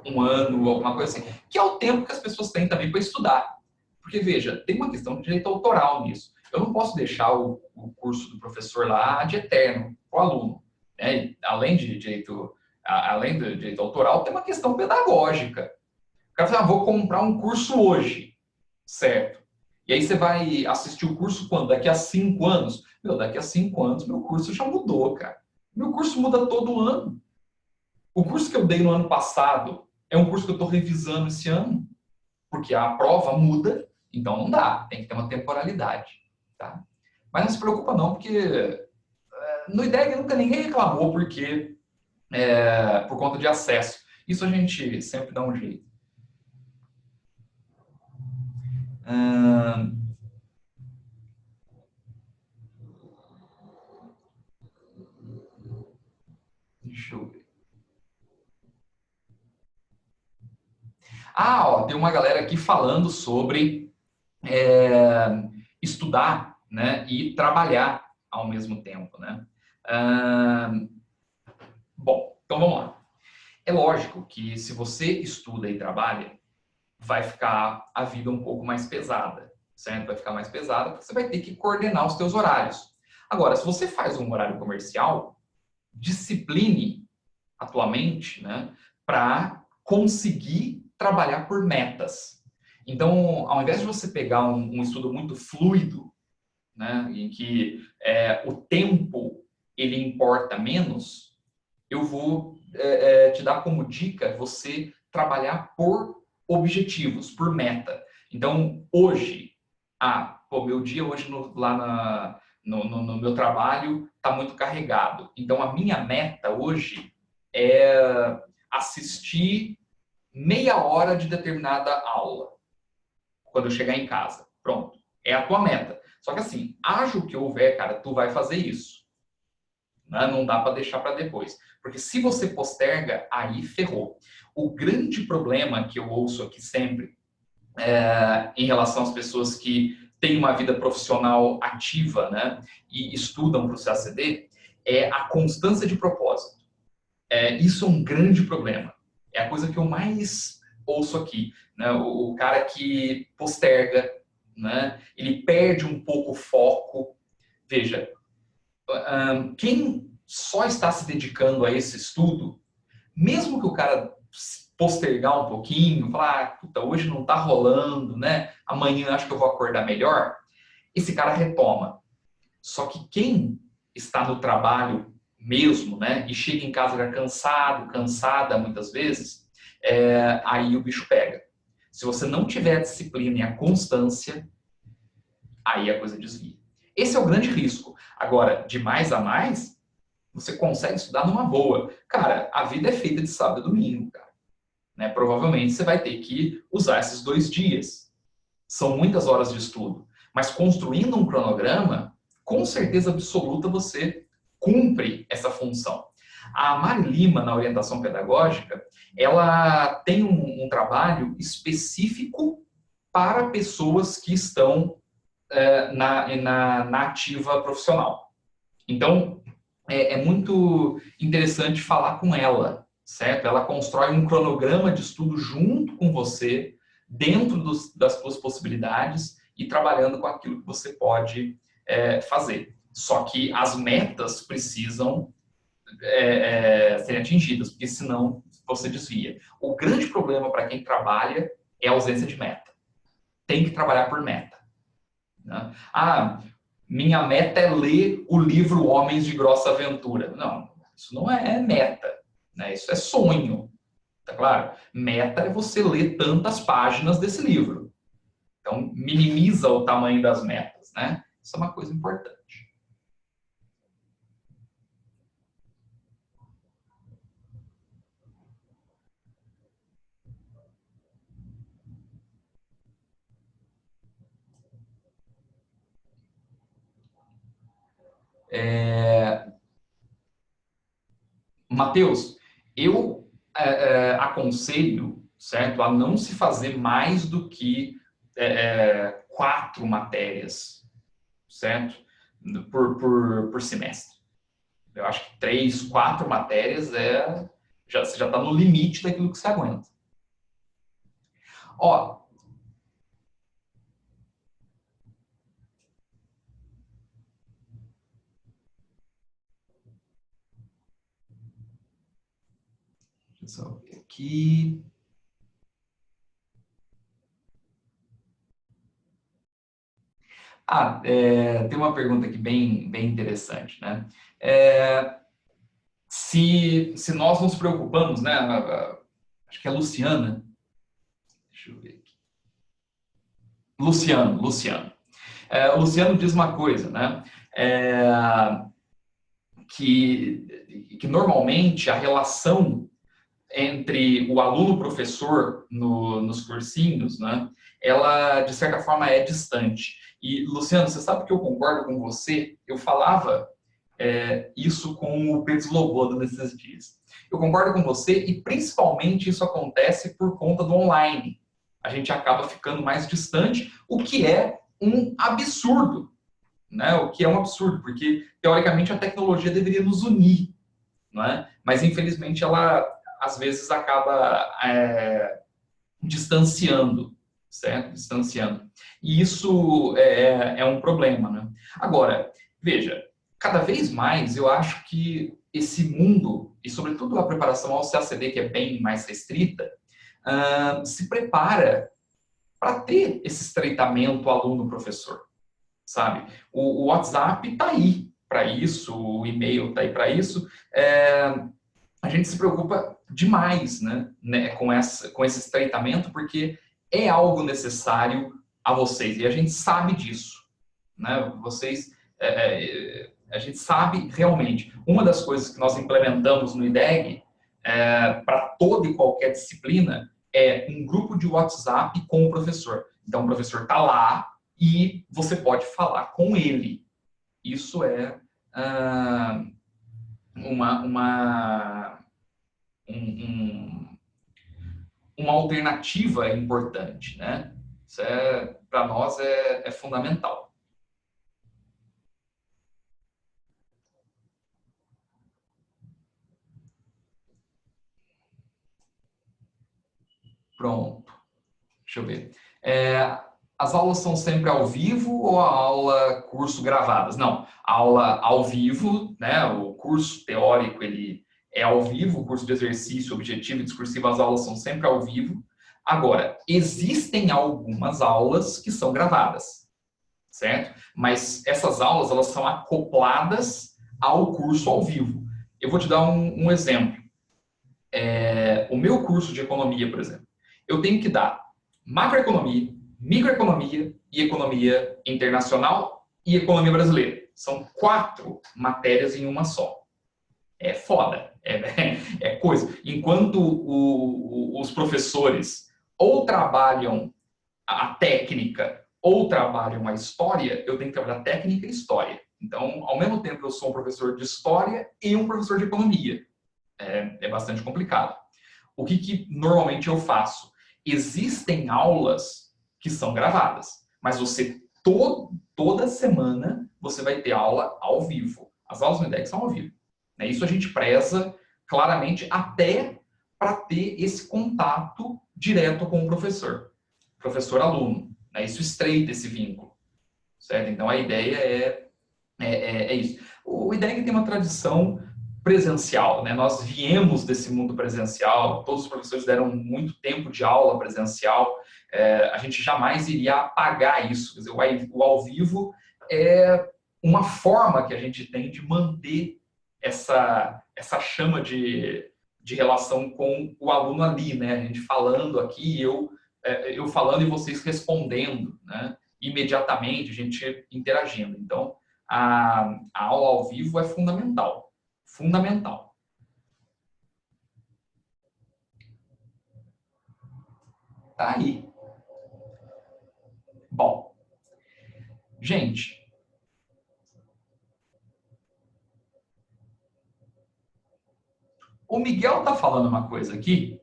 um ano, alguma coisa assim. Que é o tempo que as pessoas têm também para estudar. Porque, veja, tem uma questão de direito autoral nisso. Eu não posso deixar o curso do professor lá de eterno para o aluno. Né? Além do direito autoral, tem uma questão pedagógica. O cara fala, vou comprar um curso hoje, certo? E aí você vai assistir o curso quando? Daqui a 5 anos? Daqui a 5 anos meu curso já mudou, cara. Meu curso muda todo ano. O curso que eu dei no ano passado é um curso que eu estou revisando esse ano, porque a prova muda, então não dá, tem que ter uma temporalidade. Tá? Mas não se preocupa não, porque no IDEG nunca ninguém reclamou por conta de acesso. Isso a gente sempre dá um jeito. Deixa eu ver. Ó, tem uma galera aqui falando sobre estudar, né, e trabalhar ao mesmo tempo, né? Bom, então vamos lá. É lógico que se você estuda e trabalha, vai ficar a vida um pouco mais pesada, certo? Vai ficar mais pesada porque você vai ter que coordenar os teus horários. Agora, se você faz um horário comercial, discipline a tua mente, né, para conseguir trabalhar por metas. Então, ao invés de você pegar um estudo muito fluido, né, em que o tempo ele importa menos, eu vou te dar como dica você trabalhar por objetivos, por meta. Então, hoje, meu dia hoje lá no meu trabalho está muito carregado. Então, a minha meta hoje é assistir meia hora de determinada aula quando eu chegar em casa. Pronto. É a tua meta. Só que assim, haja o que houver, cara, tu vai fazer isso. Né? Não dá para deixar para depois. Porque se você posterga, aí ferrou. O grande problema que eu ouço aqui sempre em relação às pessoas que têm uma vida profissional ativa, né, e estudam para o CACD, é a constância de propósito. Isso é um grande problema. É a coisa que eu mais ouço aqui, né? O cara que posterga, né? Ele perde um pouco o foco. Veja, quem só está se dedicando a esse estudo, mesmo que o cara postergar um pouquinho, falar, puta, hoje não está rolando, né? Amanhã acho que eu vou acordar melhor, esse cara retoma. Só que quem está no trabalho mesmo, né, e chega em casa já cansado, cansada muitas vezes, aí o bicho pega. Se você não tiver a disciplina e a constância, aí a coisa desvia. Esse é o grande risco. Agora, de mais a mais, você consegue estudar numa boa. Cara, a vida é feita de sábado e domingo, cara. Né? Provavelmente você vai ter que usar esses 2 dias. São muitas horas de estudo. Mas construindo um cronograma, com certeza absoluta você cumpre essa função. A Mari Lima, na orientação pedagógica, ela tem um trabalho específico para pessoas que estão na ativa profissional. Então, é muito interessante falar com ela, certo? Ela constrói um cronograma de estudo junto com você, dentro das suas possibilidades e trabalhando com aquilo que você pode fazer. Só que as metas precisam serem atingidas, porque senão você desvia. O grande problema para quem trabalha é a ausência de meta. Tem que trabalhar por meta. Né? Minha meta é ler o livro Homens de Grossa Aventura. Não, isso não é meta, né? Isso é sonho, tá claro? Meta é você ler tantas páginas desse livro. Então, minimiza o tamanho das metas, né? Isso é uma coisa importante. Mateus, eu aconselho, certo, a não se fazer mais do que 4 matérias, certo, por semestre. Eu acho que 3, 4 matérias você já está no limite daquilo que você aguenta. Ó, deixa eu ver aqui. Tem uma pergunta aqui bem interessante, né? Se nós nos preocupamos, né? Acho que é Luciana. Deixa eu ver aqui. Luciano. O Luciano diz uma coisa, né? Que normalmente a relação entre o aluno-professor nos cursinhos, né, ela, de certa forma, é distante. E, Luciano, você sabe que eu concordo com você? Eu falava isso com o Pedro Sloboda nesses dias. Eu concordo com você e, principalmente, isso acontece por conta do online. A gente acaba ficando mais distante, o que é um absurdo, né? O que é um absurdo, porque, teoricamente, a tecnologia deveria nos unir, não é? Mas, infelizmente, ela, às vezes, acaba distanciando, certo? Distanciando. E isso é um problema, né? Agora, veja, cada vez mais eu acho que esse mundo, e sobretudo a preparação ao CACD, que é bem mais restrita, se prepara para ter esse estreitamento aluno-professor, sabe? O WhatsApp está aí para isso, o e-mail está aí para isso. A gente se preocupa demais, né, com esse estreitamento, porque é algo necessário a vocês, e a gente sabe disso, né? A gente sabe realmente. Uma das coisas que nós implementamos no IDEG para toda e qualquer disciplina é um grupo de WhatsApp com o professor. Então, o professor está lá e você pode falar com ele. Isso é uma, um, uma alternativa importante, né? Isso para nós é fundamental. Pronto. Deixa eu ver. As aulas são sempre ao vivo ou a aula curso gravadas? Não, a aula ao vivo, né? O curso teórico ele é ao vivo, o curso de exercício, objetivo e discursivo, as aulas são sempre ao vivo. Agora, existem algumas aulas que são gravadas, certo? Mas essas aulas elas são acopladas ao curso ao vivo. Eu vou te dar um exemplo. O meu curso de economia, por exemplo, eu tenho que dar macroeconomia, microeconomia e economia internacional e economia brasileira. São 4 matérias em uma só. É foda, é coisa. Enquanto os professores ou trabalham a técnica ou trabalham a história, eu tenho que trabalhar técnica e história. Então, ao mesmo tempo, eu sou um professor de história e um professor de economia. É bastante complicado. O que normalmente eu faço? Existem aulas que são gravadas, mas você, toda semana, você vai ter aula ao vivo. As aulas no IDEC são ao vivo. Isso a gente preza claramente até para ter esse contato direto com o professor-aluno. Isso estreita esse vínculo, certo? Então, a ideia é isso. O IDEC tem uma tradição presencial, né? Nós viemos desse mundo presencial, todos os professores deram muito tempo de aula presencial, a gente jamais iria apagar isso. Quer dizer, o ao vivo é uma forma que a gente tem de manter essa chama de relação com o aluno ali, né? A gente falando aqui, eu falando e vocês respondendo, né? Imediatamente, a gente interagindo. Então, a aula ao vivo é fundamental. Fundamental. Tá aí. Bom, gente, o Miguel tá falando uma coisa aqui,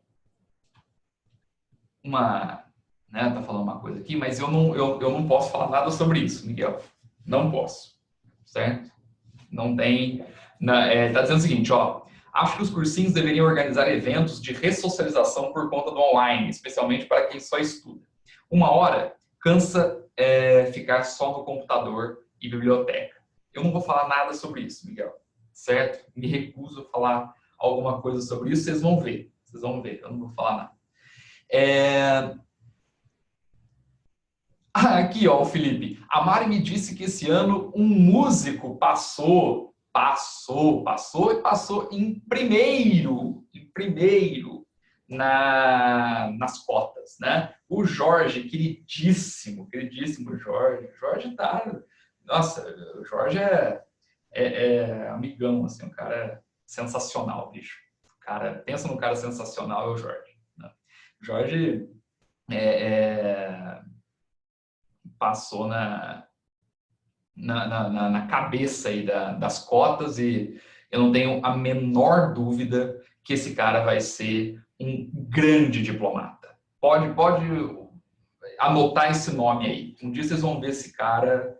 tá falando uma coisa aqui, mas eu não posso falar nada sobre isso, Miguel. Não posso, certo? Não tem. Tá dizendo o seguinte, ó. Acho que os cursinhos deveriam organizar eventos de ressocialização por conta do online, especialmente para quem só estuda. 1 hora cansa ficar só no computador e biblioteca. Eu não vou falar nada sobre isso, Miguel, certo? Me recuso a falar alguma coisa sobre isso, vocês vão ver. Vocês vão ver, eu não vou falar nada. Aqui, ó, o Felipe. A Mari me disse que esse ano um músico passou em primeiro nas cotas, né? O Jorge, queridíssimo Jorge. Jorge tá... Nossa, o Jorge é amigão, assim, um cara sensacional, bicho. Pensa num cara sensacional, é o Jorge. Né? Jorge passou na cabeça aí das cotas e eu não tenho a menor dúvida que esse cara vai ser um grande diplomata. Pode anotar esse nome aí. Um dia vocês vão ver esse cara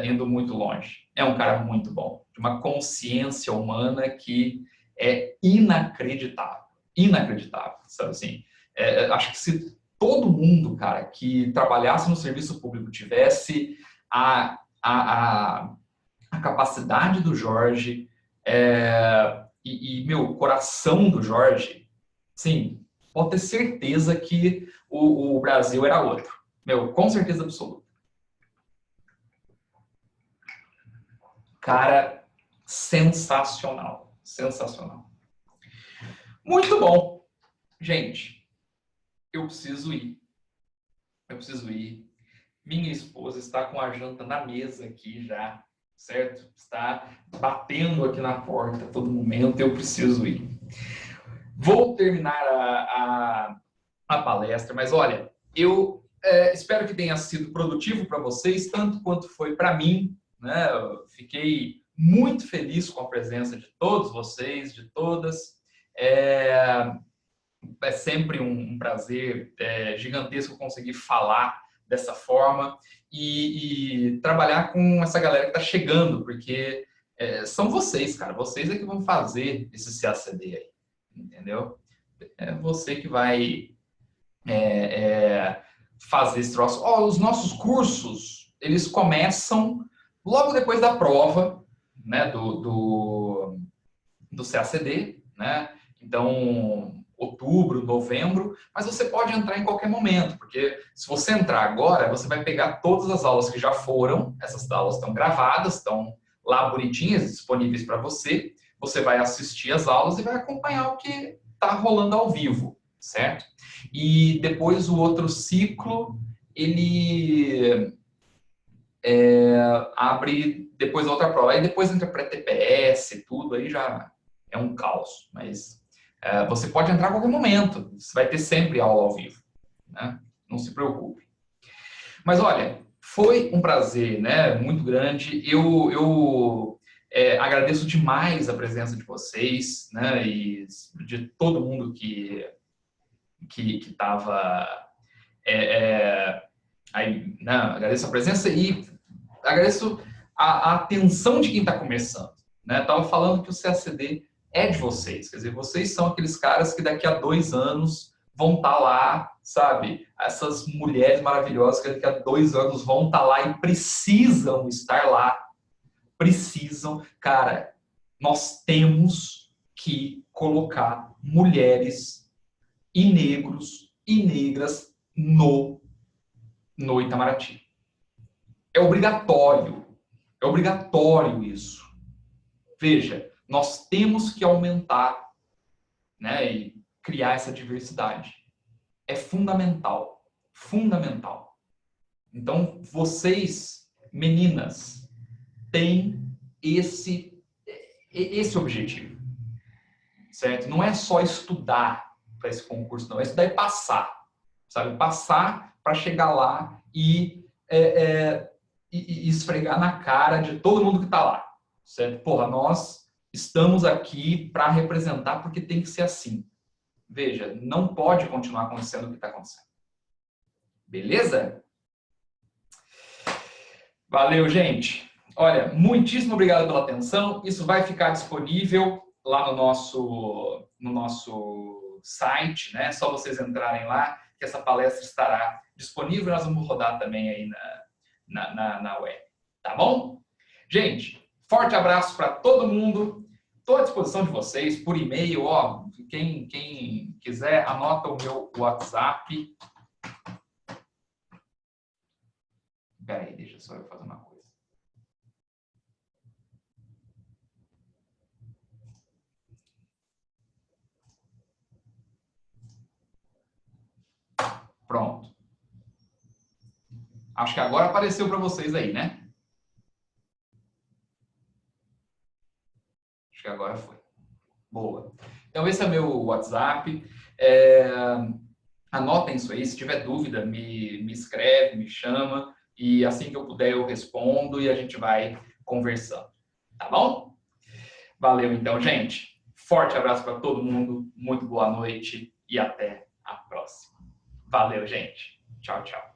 indo muito longe. É um cara muito bom, de uma consciência humana que é inacreditável. Inacreditável, sabe assim? Acho que se todo mundo, cara, que trabalhasse no serviço público tivesse a capacidade do Jorge o coração do Jorge, sim, pode ter certeza que o Brasil era outro. Com certeza absoluta. Cara, sensacional. Sensacional. Muito bom. Gente, eu preciso ir. Minha esposa está com a janta na mesa aqui já, certo? Está batendo aqui na porta a todo momento, eu preciso ir. Vou terminar a palestra, mas olha, eu espero que tenha sido produtivo para vocês, tanto quanto foi para mim, né? Eu fiquei muito feliz com a presença de todos vocês, de todas. É sempre um prazer gigantesco conseguir falar dessa forma e trabalhar com essa galera que está chegando, porque são vocês, cara. Vocês é que vão fazer esse CACD aí, entendeu? É você que vai fazer esse troço. Os nossos cursos, eles começam logo depois da prova, né, do CACD, né? Então, outubro, novembro, mas você pode entrar em qualquer momento, porque se você entrar agora, você vai pegar todas as aulas que já foram, essas aulas estão gravadas, estão lá bonitinhas, disponíveis para você, você vai assistir as aulas e vai acompanhar o que está rolando ao vivo, certo? E depois o outro ciclo, ele abre depois a outra prova. Aí depois entra pré-TPS e tudo, aí já é um caos. Mas você pode entrar a qualquer momento. Você vai ter sempre aula ao vivo, né? Não se preocupe. Mas olha, foi um prazer, né? Muito grande. Eu agradeço demais a presença de vocês, né? E de todo mundo que estava aí, né? Agradeço a presença e agradeço a atenção de quem está começando. Né? Estava falando que o CACD é de vocês. Quer dizer, vocês são aqueles caras que daqui a 2 anos vão estar lá, sabe? Essas mulheres maravilhosas que daqui a 2 anos vão estar lá e precisam estar lá. Precisam. Cara, nós temos que colocar mulheres e negros e negras no Itamaraty. É obrigatório isso. Veja, nós temos que aumentar, né, e criar essa diversidade. É fundamental, fundamental. Então, vocês, meninas, têm esse objetivo, certo? Não é só estudar para esse concurso, não. É estudar e passar, sabe? Passar para chegar lá e esfregar na cara de todo mundo que está lá, certo? Porra, nós estamos aqui para representar porque tem que ser assim. Veja, não pode continuar acontecendo o que está acontecendo. Beleza? Valeu, gente. Olha, muitíssimo obrigado pela atenção. Isso vai ficar disponível lá no nosso site, né? É só vocês entrarem lá que essa palestra estará disponível. Nós vamos rodar também aí na web. Tá bom? Gente, forte abraço para todo mundo. Estou à disposição de vocês por e-mail. Ó, quem quiser, anota o meu WhatsApp. Peraí, deixa só eu fazer uma coisa. Pronto. Acho que agora apareceu para vocês aí, né? Acho que agora foi. Boa. Então, esse é meu WhatsApp. Anotem isso aí. Se tiver dúvida, me escreve, me chama. E assim que eu puder, eu respondo e a gente vai conversando. Tá bom? Valeu, então, gente. Forte abraço para todo mundo. Muito boa noite e até a próxima. Valeu, gente. Tchau, tchau.